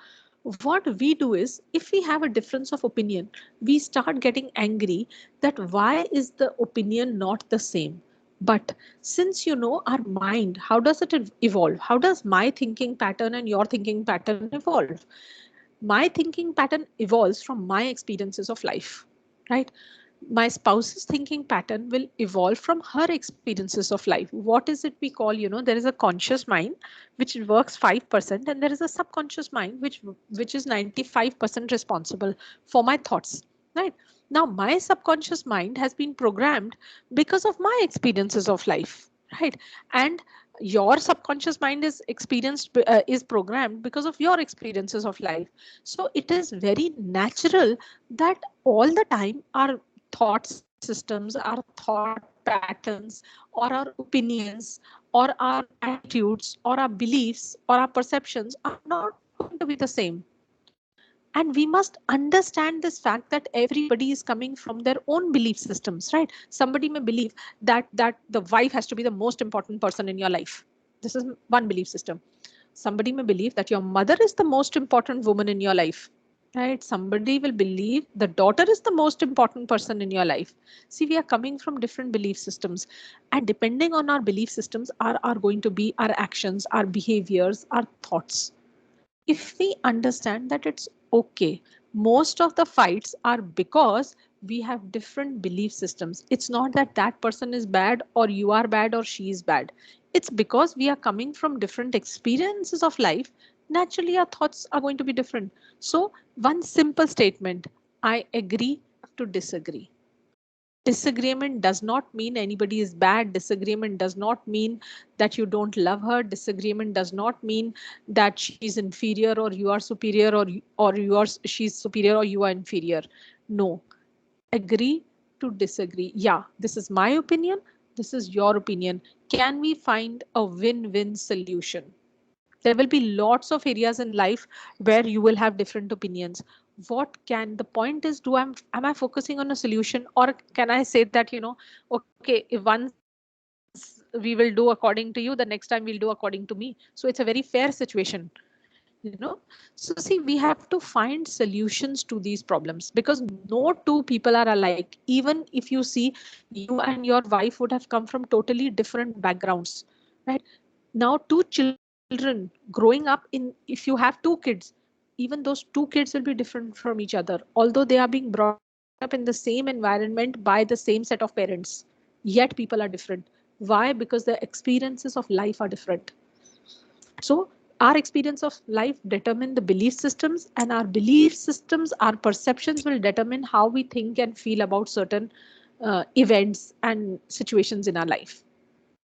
What we do is, if we have a difference of opinion, we start getting angry that why is the opinion not the same? But since our mind, how does it evolve? How does my thinking pattern and your thinking pattern evolve? My thinking pattern evolves from my experiences of life, right? My spouse's thinking pattern will evolve from her experiences of life. What is it we call, there is a conscious mind which works 5%, and there is a subconscious mind which is 95% responsible for my thoughts, right? Now my subconscious mind has been programmed because of my experiences of life, right? And your subconscious mind is programmed because of your experiences of life. So it is very natural that all the time our thought systems, our thought patterns, or our opinions, or our attitudes, or our beliefs, or our perceptions are not going to be the same. And we must understand this fact that everybody is coming from their own belief systems, right? Somebody may believe that the wife has to be the most important person in your life. This is one belief system. Somebody may believe that your mother is the most important woman in your life, right? Somebody will believe the daughter is the most important person in your life. See, we are coming from different belief systems, and depending on our belief systems are going to be our actions, our behaviors, our thoughts. If we understand that it's okay, most of the fights are because we have different belief systems. It's not that that person is bad or you are bad or she is bad. It's because we are coming from different experiences of life. Naturally, our thoughts are going to be different. So one simple statement: I agree to disagree. Disagreement does not mean anybody is bad. Disagreement does not mean that you don't love her. Disagreement does not mean that she's inferior or you are superior, or she's superior or you are inferior. No. Agree to disagree. Yeah, this is my opinion. This is your opinion. Can we find a win-win solution? There will be lots of areas in life where you will have different opinions. The point is, am I focusing on a solution, or can I say that, okay, if once we will do according to you, the next time we'll do according to me. So it's a very fair situation, so see, we have to find solutions to these problems, because no two people are alike. Even if you see, you and your wife would have come from totally different backgrounds, right? Now two children growing up if you have two kids, even those two kids will be different from each other, although they are being brought up in the same environment by the same set of parents. Yet people are different. Why? Because the experiences of life are different. So our experience of life determine the belief systems, and our belief systems, our perceptions will determine how we think and feel about certain events and situations in our life.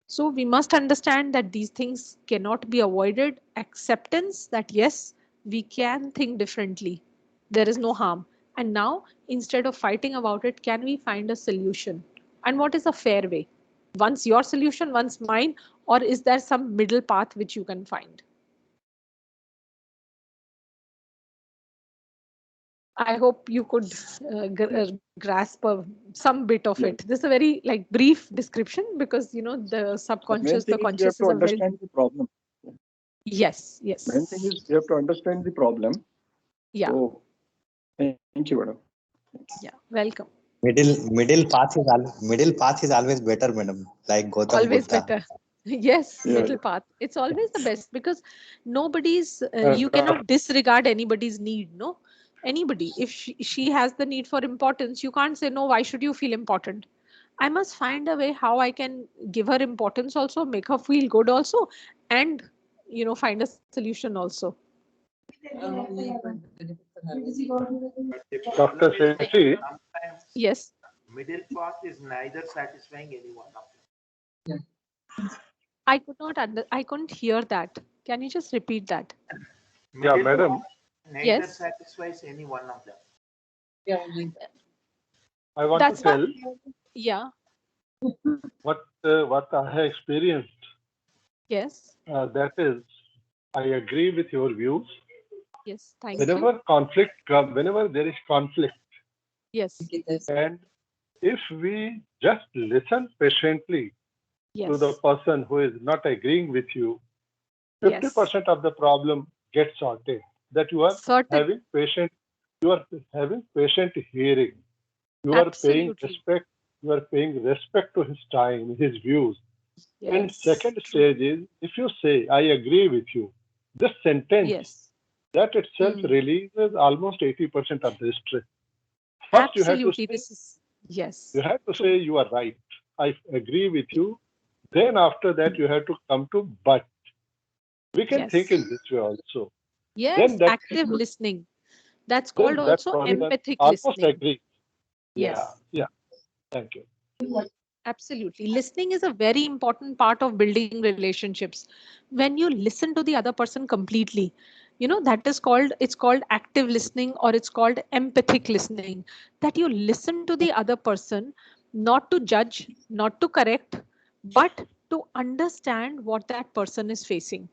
So we must understand that these things cannot be avoided. Acceptance that yes, we can think differently. There is no harm. And now, instead of fighting about it, can we find a solution? And what is a fair way? Once your solution, once mine, or is there some middle path which you can find? I hope you could grasp some bit of it. This is a very brief description, because the subconscious, the conscious is a very the problem. yes. Main thing is you have to understand the problem. Yeah. So, thank you, madam. Yeah. Welcome. Middle path is always better, madam. Like Gautam Always Buddha. better. Yes, Yeah. middle path. It's always the best, because nobody's, you cannot disregard anybody's need, no? Anybody, if she has the need for importance, you can't say, no, why should you feel important? I must find a way how I can give her importance also, make her feel good also, and, find a solution also. Dr. Shashi, Yes. Middle path is neither satisfying anyone of them. I couldn't hear that. Can you just repeat that? Yeah, madam. Neither Yes. satisfies any one of them. I want That's to tell yeah. what I have experienced. Yes. That is, I agree with your views. Yes. Thank Whenever you. conflict comes, whenever there is conflict, Yes. and if we just listen patiently Yes. to the person who is not agreeing with you, Yes. 50% of the problem gets sorted. that you are Certain. having patient, you are having patient hearing. You are paying Absolutely. respect. You are paying respect to his time, his views. And Yes. second stage is if you say, I agree with you, this sentence, Yes. that itself Hmm. releases almost 80% of the stress. First, you have to Absolutely. say, This is, yes. you have to True. say you are right. I agree with you. Then after that, you have to come to but. We can think Yes. in this way also. Yes. Then that Active listening. That's called then that also person empathic almost listening. agree. Yeah, Yes. yeah. Thank you. Absolutely. Listening is a very important part of building relationships. When you listen to the other person completely, that is called, it's called active listening, or it's called empathic listening. That you listen to the other person, not to judge, not to correct, but to understand what that person is facing.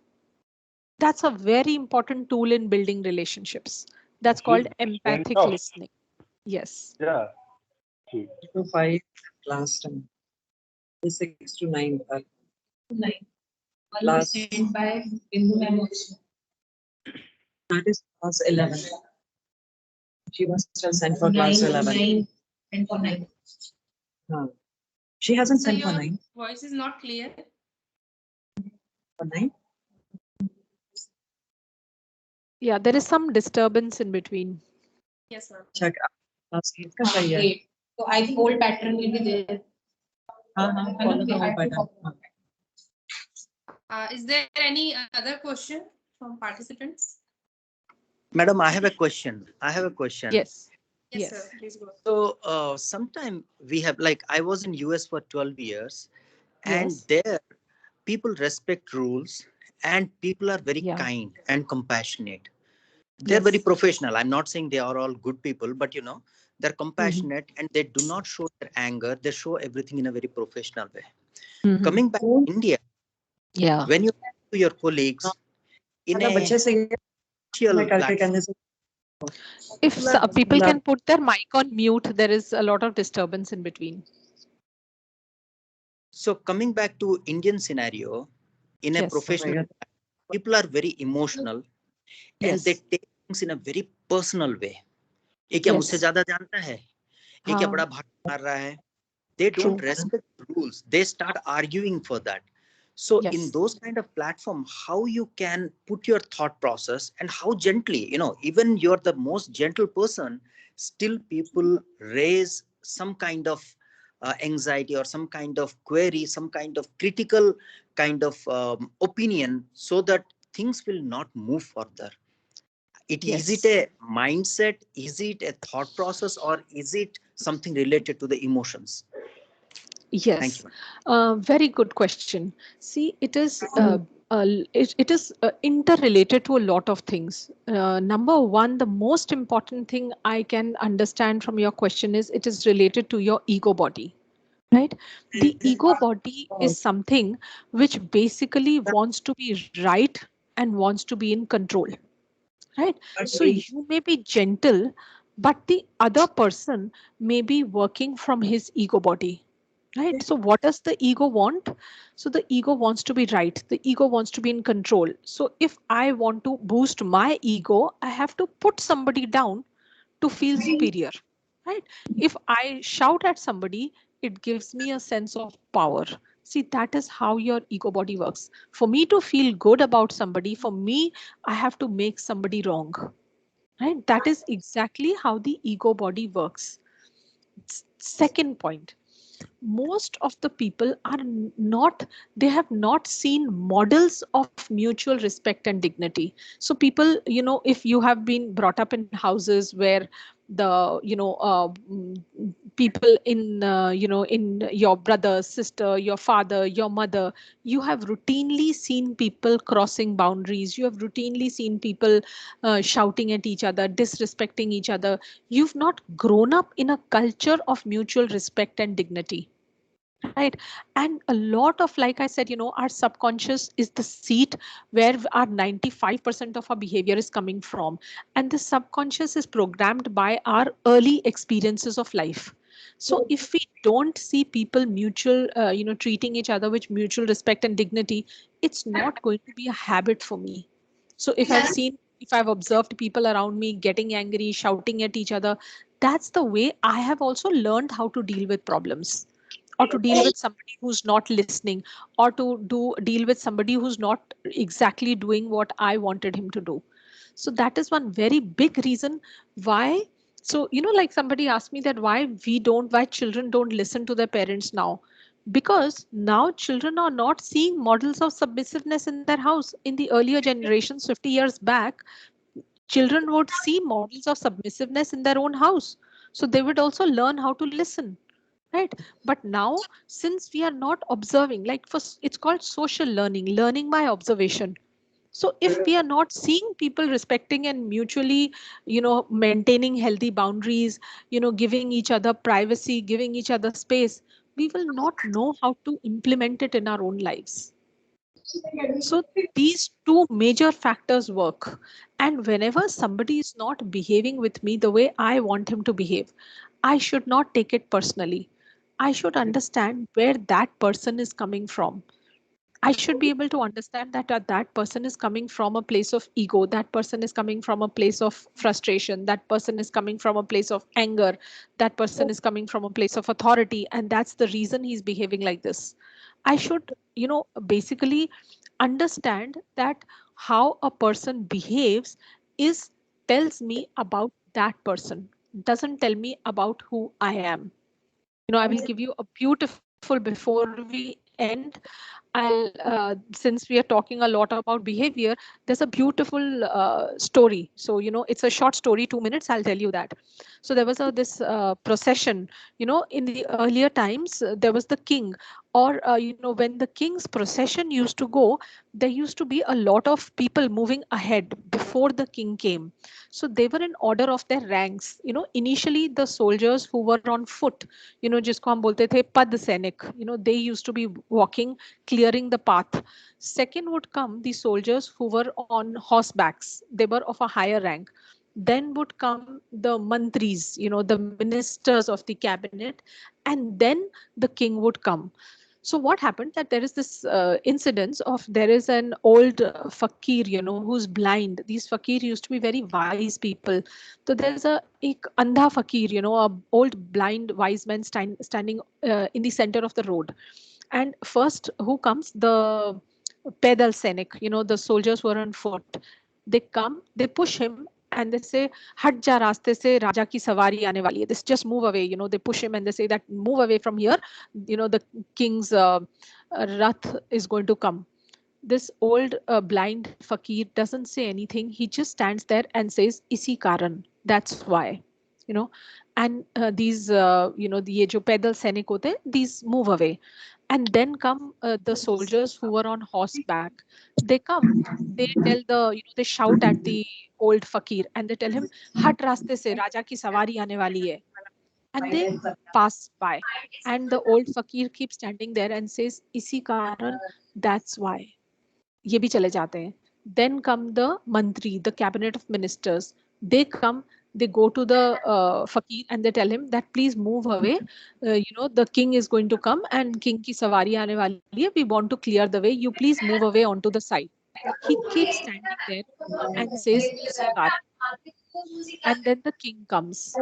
That's a very important tool in building relationships. That's called Stand empathic up. listening. Yes. Yeah. To 5 last time. 6 to 9. 9. Last. By Bindu ma'am also. That is class 11. She was still sent for class 11. 9 and for 9. She hasn't So sent for your 9. voice is not clear. For 9? Yeah, there is some disturbance in between. Yes, ma'am. Check. Class 8 का सही है. 8. So I think old pattern will be there. Follow the whole pattern. Is there any other question from participants? Madam, I have a question. Yes. Yes, sir. Please go. So sometime we have, like, I was in US for 12 years, and Yes. there people respect rules and people are very Yeah. kind and compassionate. They're very Yes. professional. I'm not saying they are all good people, but they're Mhm. compassionate and they do not show their anger. They show everything in a very professional way. Mhm. Coming back to India, Yeah. when you talk to your colleagues in a बच्चे से social platform, If people can put their mic on mute, there is a lot of disturbance in between. so coming back to Indian scenario, in a Yes. professional, people are very emotional and they Yes. take things in a very personal way. ये क्या मुझसे Yes. ज्यादा जानता है? ये क्या हाँ. बड़ा भाग मार रहा है? They don't True. respect rules. They start arguing for that. So in Yes. those kind of platform, how you can put your thought process and how gently, even you're the most gentle person, still people raise some kind of anxiety or some kind of query, some kind of critical kind of opinion, so that things will not move further. Is it Yes. a mindset? Is it a thought process, or is it something related to the emotions? Thank Yes. you. Very good question. See, it is interrelated to a lot of things. Number one, the most important thing I can understand from your question is it is related to your ego body. Right? The ego body is something which basically wants to be right and wants to be in control. Right? So you may be gentle, but the other person may be working from his ego body. Right? So what does the ego want? So the ego wants to be right. The ego wants to be in control. So if I want to boost my ego, I have to put somebody down to feel superior. Right? If I shout at somebody, it gives me a sense of power. See, that is how your ego body works. For me to feel good about somebody, for me, I have to make somebody wrong. Right? That is exactly how the ego body works. Second point, most of the people are not, they have not seen models of mutual respect and dignity. So people, if you have been brought up in houses where the people in your brother, sister, your father, your mother, you have routinely seen people crossing boundaries, you have routinely seen people shouting at each other, disrespecting each other. You've not grown up in a culture of mutual respect and dignity. Right. And a lot of, like I said, our subconscious is the seat where our 95% of our behavior is coming from. And the subconscious is programmed by our early experiences of life. So if we don't see people treating each other with mutual respect and dignity, it's not going to be a habit for me. So if I've seen, if I've observed people around me getting angry, shouting at each other, that's the way I have also learned how to deal with problems, or to deal with somebody who's not listening, or to deal with somebody who's not exactly doing what I wanted him to do. So that is one very big reason why. So, like somebody asked me that why children don't listen to their parents now. Because now children are not seeing models of submissiveness in their house. In the earlier generations, 50 years back, children would see models of submissiveness in their own house. So they would also learn how to listen. Right. But now, since we are not observing, like it's called social learning by observation. So if we are not seeing people respecting and mutually, maintaining healthy boundaries, giving each other privacy, giving each other space, we will not know how to implement it in our own lives. So these two major factors work. And whenever somebody is not behaving with me the way I want him to behave, I should not take it personally. I should understand where that person is coming from. I should be able to understand that that person is coming from a place of ego. That person is coming from a place of frustration. That person is coming from a place of anger. That person is coming from a place of authority. And that's the reason he's behaving like this. I should, basically understand that how a person behaves tells me about that person, doesn't tell me about who I am. I will give you a beautiful, before we end, since we are talking a lot about behavior, there's a beautiful story. So, it's a short story, 2 minutes, I'll tell you that. So there was this procession, in the earlier times, there was the king, or, when the king's procession used to go, there used to be a lot of people moving ahead before the king came. So they were in order of their ranks. Initially the soldiers who were on foot, जिसको हम बोलते थे पद सैनिक, they used to be walking, clearing the path. Second would come the soldiers who were on horsebacks. They were of a higher rank. Then would come the mantris, the ministers of the cabinet, and then the king would come. So what happened that there is this incidence of, there is an old fakir, who's blind. These fakir used to be very wise people. So there's ek andha fakir, a old blind wise man standing in the center of the road. And first who comes? The pedal sainik, the soldiers who are on foot. They come, they push him, and they say, "Hat ja raste se, Raja ki sawari aane wali hai." This just move away. They push him and they say that move away from here. The king's rath is going to come. This old blind fakir doesn't say anything. He just stands there and says, "Isi karan." That's why. And these, ye jo pedal sainik hote, these move away. And then come the soldiers who were on horseback. They come, they tell they shout at the old fakir and they tell him, "Hat raste se, Raja ki sawari aane wali hai." And they pass by. And the old fakir keeps standing there and says, "Isi karan, that's why." ये भी चले जाते हैं. Then come the mantri, the cabinet of ministers. They come, they go to the fakir and they tell him that please move away. The king is going to come and king ki sawari aane wali hai. We want to clear the way. You please move away onto the side. He keeps standing there and says, "Isi karan." And then the king comes.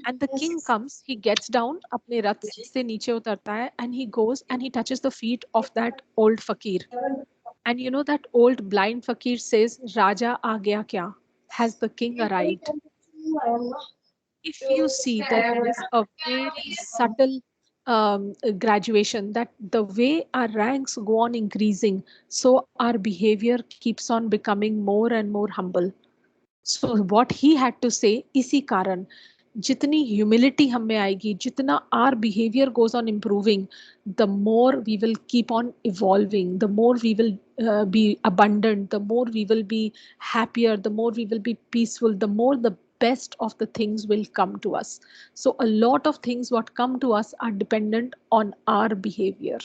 And the king comes, he gets down, apne rath se niche utarta hai, and he goes and he touches the feet of that old fakir. And that old blind fakir says, "Raja aa gaya kya?" Has the king arrived? If you see that there is a very subtle graduation, that the way our ranks go on increasing, so our behavior keeps on becoming more and more humble. So what he had to say, isi karan, जितनी humility हम में आएगी, जितना our behavior goes on improving, the more we will keep on evolving, the more we will be abundant, the more we will be happier, the more we will be peaceful, the more the best of the things will come to us. So a lot of things what come to us are dependent on our behavior.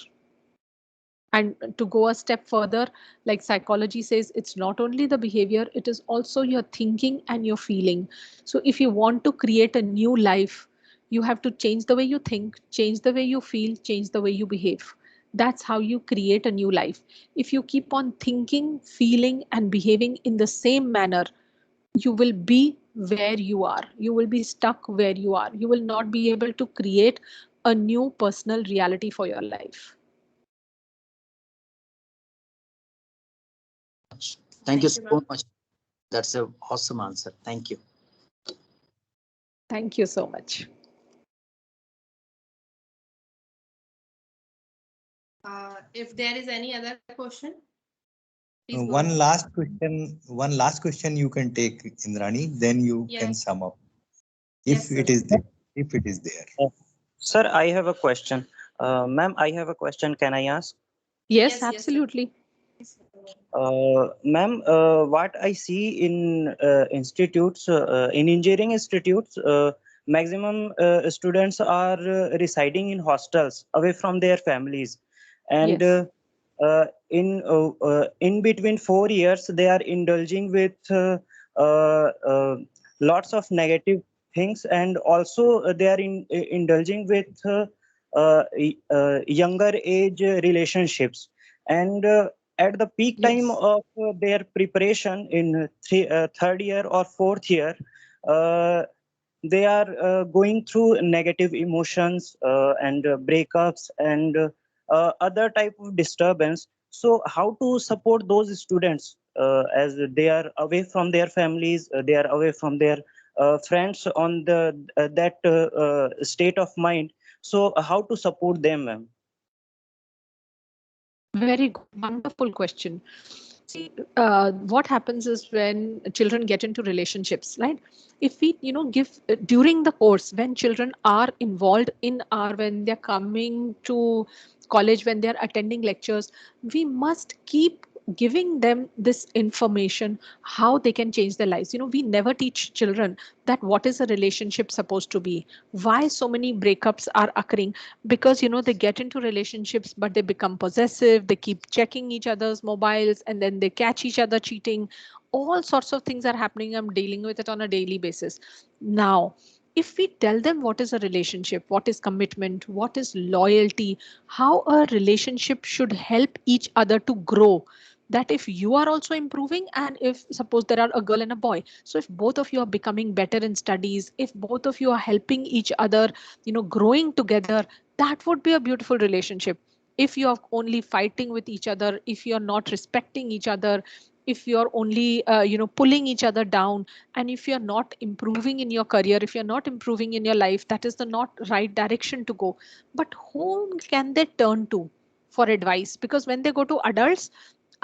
And to go a step further, like psychology says, it's not only the behavior, it is also your thinking and your feeling. So if you want to create a new life, you have to change the way you think, change the way you feel, change the way you behave. That's how you create a new life. If you keep on thinking, feeling, and behaving in the same manner, you will be where you are. You will be stuck where you are. You will not be able to create a new personal reality for your life. Thank you so ma'am. much. That's an awesome answer. Thank you. Thank you so much. If there is any other question, please go One ahead. last question you can take, Indrani, then you can Yes. sum up. Yes, If sir. it is there. If it is there. Sir, I have a question. Ma'am, I have a question. Can I ask? Yes, Yes, sir. absolutely. Ma'am, what I see in institutes, in engineering institutes, maximum students are residing in hostels away from their families, and Yes. in between 4 years they are indulging with lots of negative things, and also they are indulging with younger age relationships, and at the peak time Yes. of their preparation in third year or fourth year, uh, they are going through negative emotions and breakups and other type of disturbance. So how to support those students as they are away from their families, they are away from their friends on the that state of mind. So how to support them, ma'am? Very good, wonderful question. See, what happens is when children get into relationships, right? If we, give during the course when children are involved in our, when they're coming to college, when they're attending lectures, we must keep giving them this information how they can change their lives. We never teach children that what is a relationship supposed to be, why so many breakups are occurring, because they get into relationships but they become possessive, they keep checking each other's mobiles, and then they catch each other cheating. All sorts of things are happening. I'm dealing with it on a daily basis. Now, if we tell them what is a relationship, what is commitment, what is loyalty, how a relationship should help each other to grow, that if you are also improving, and if suppose there are a girl and a boy, so if both of you are becoming better in studies, if both of you are helping each other, growing together, that would be a beautiful relationship. If you are only fighting with each other, if you are not respecting each other, if you are only pulling each other down, and if you are not improving in your career, if you're not improving in your life, that is the not right direction to go. But whom can they turn to for advice? Because when they go to adults,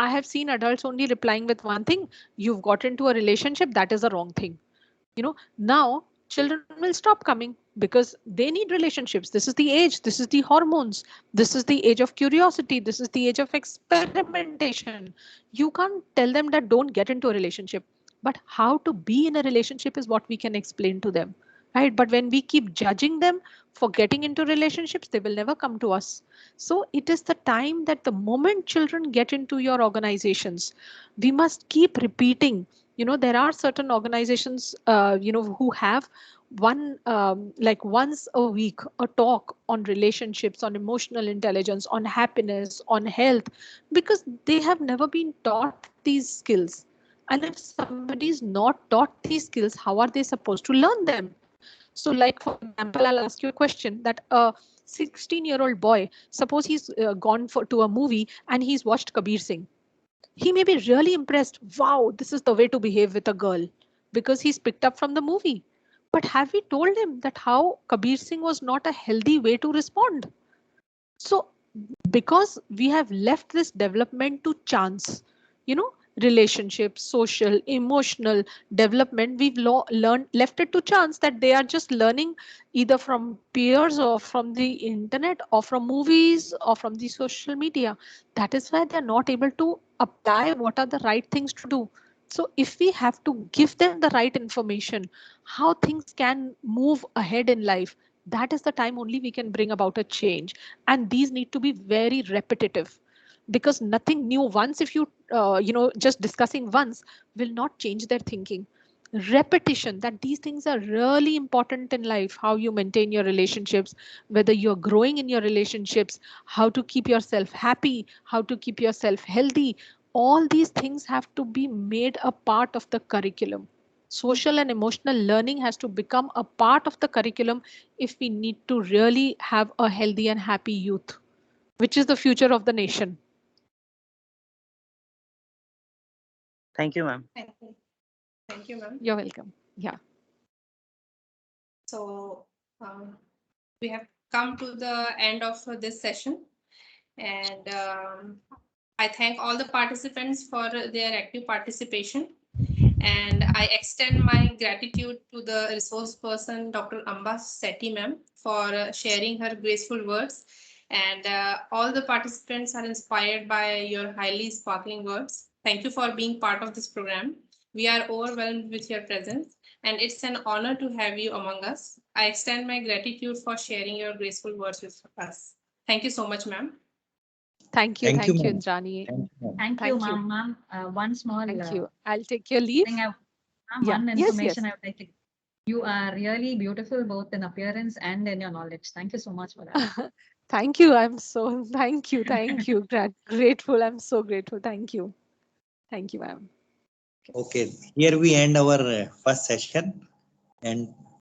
I have seen adults only replying with one thing: you've got into a relationship, that is the wrong thing. Now children will stop coming because they need relationships. This is the age, this is the hormones, this is the age of curiosity, this is the age of experimentation. You can't tell them that don't get into a relationship, but how to be in a relationship is what we can explain to them, right? But when we keep judging them for getting into relationships, they will never come to us. So it is the time that the moment children get into your organizations, we must keep repeating. There are certain organizations who have one like once a week a talk on relationships, on emotional intelligence, on happiness, on health, because they have never been taught these skills. And if somebody is not taught these skills, how are they supposed to learn them? So like, for example, I'll ask you a question, that a 16-year-old boy, suppose he's gone to a movie and he's watched Kabir Singh. He may be really impressed. Wow, this is the way to behave with a girl, because he's picked up from the movie. But have we told him that how Kabir Singh was not a healthy way to respond? So, because we have left this development to chance, you know, relationships, social, emotional development, we've learned left it to chance, that they are just learning either from peers or from the internet or from movies or from the social media. That is why they're not able to apply what are the right things to do. So if we have to give them the right information, how things can move ahead in life, that is the time only we can bring about a change. And these need to be very repetitive, because nothing new once, if you just discussing once will not change their thinking. Repetition, that these things are really important in life, how you maintain your relationships, whether you're growing in your relationships, how to keep yourself happy, how to keep yourself healthy, all these things have to be made a part of the curriculum. social and emotional learning has to become a part of the curriculum if we need to really have a healthy and happy youth, which is the future of the nation. Thank you, ma'am. Thank you. Thank you, ma'am. You're welcome. Yeah. So we have come to the end of this session, and I thank all the participants for their active participation, and I extend my gratitude to the resource person, Dr. Amba Sethi ma'am, for sharing her graceful words, and all the participants are inspired by your highly sparkling words. Thank you for being part of this program. We are overwhelmed with your presence, and it's an honor to have you among us. I extend my gratitude for sharing your graceful words with us. Thank you so much, ma'am. Thank you. Thank you, Thank you, ma'am. Indrani. Thank you, ma'am. Ma'am, one small. Thank you. I'll take your leave. Thing Yeah. one Yes, information yes. I would like to. You are really beautiful both in appearance and in your knowledge. Thank you so much for that. Thank you. Thank you. Thank you. Grateful. I'm so grateful. Thank you. Thank you, ma'am. Okay, here we end our first session, and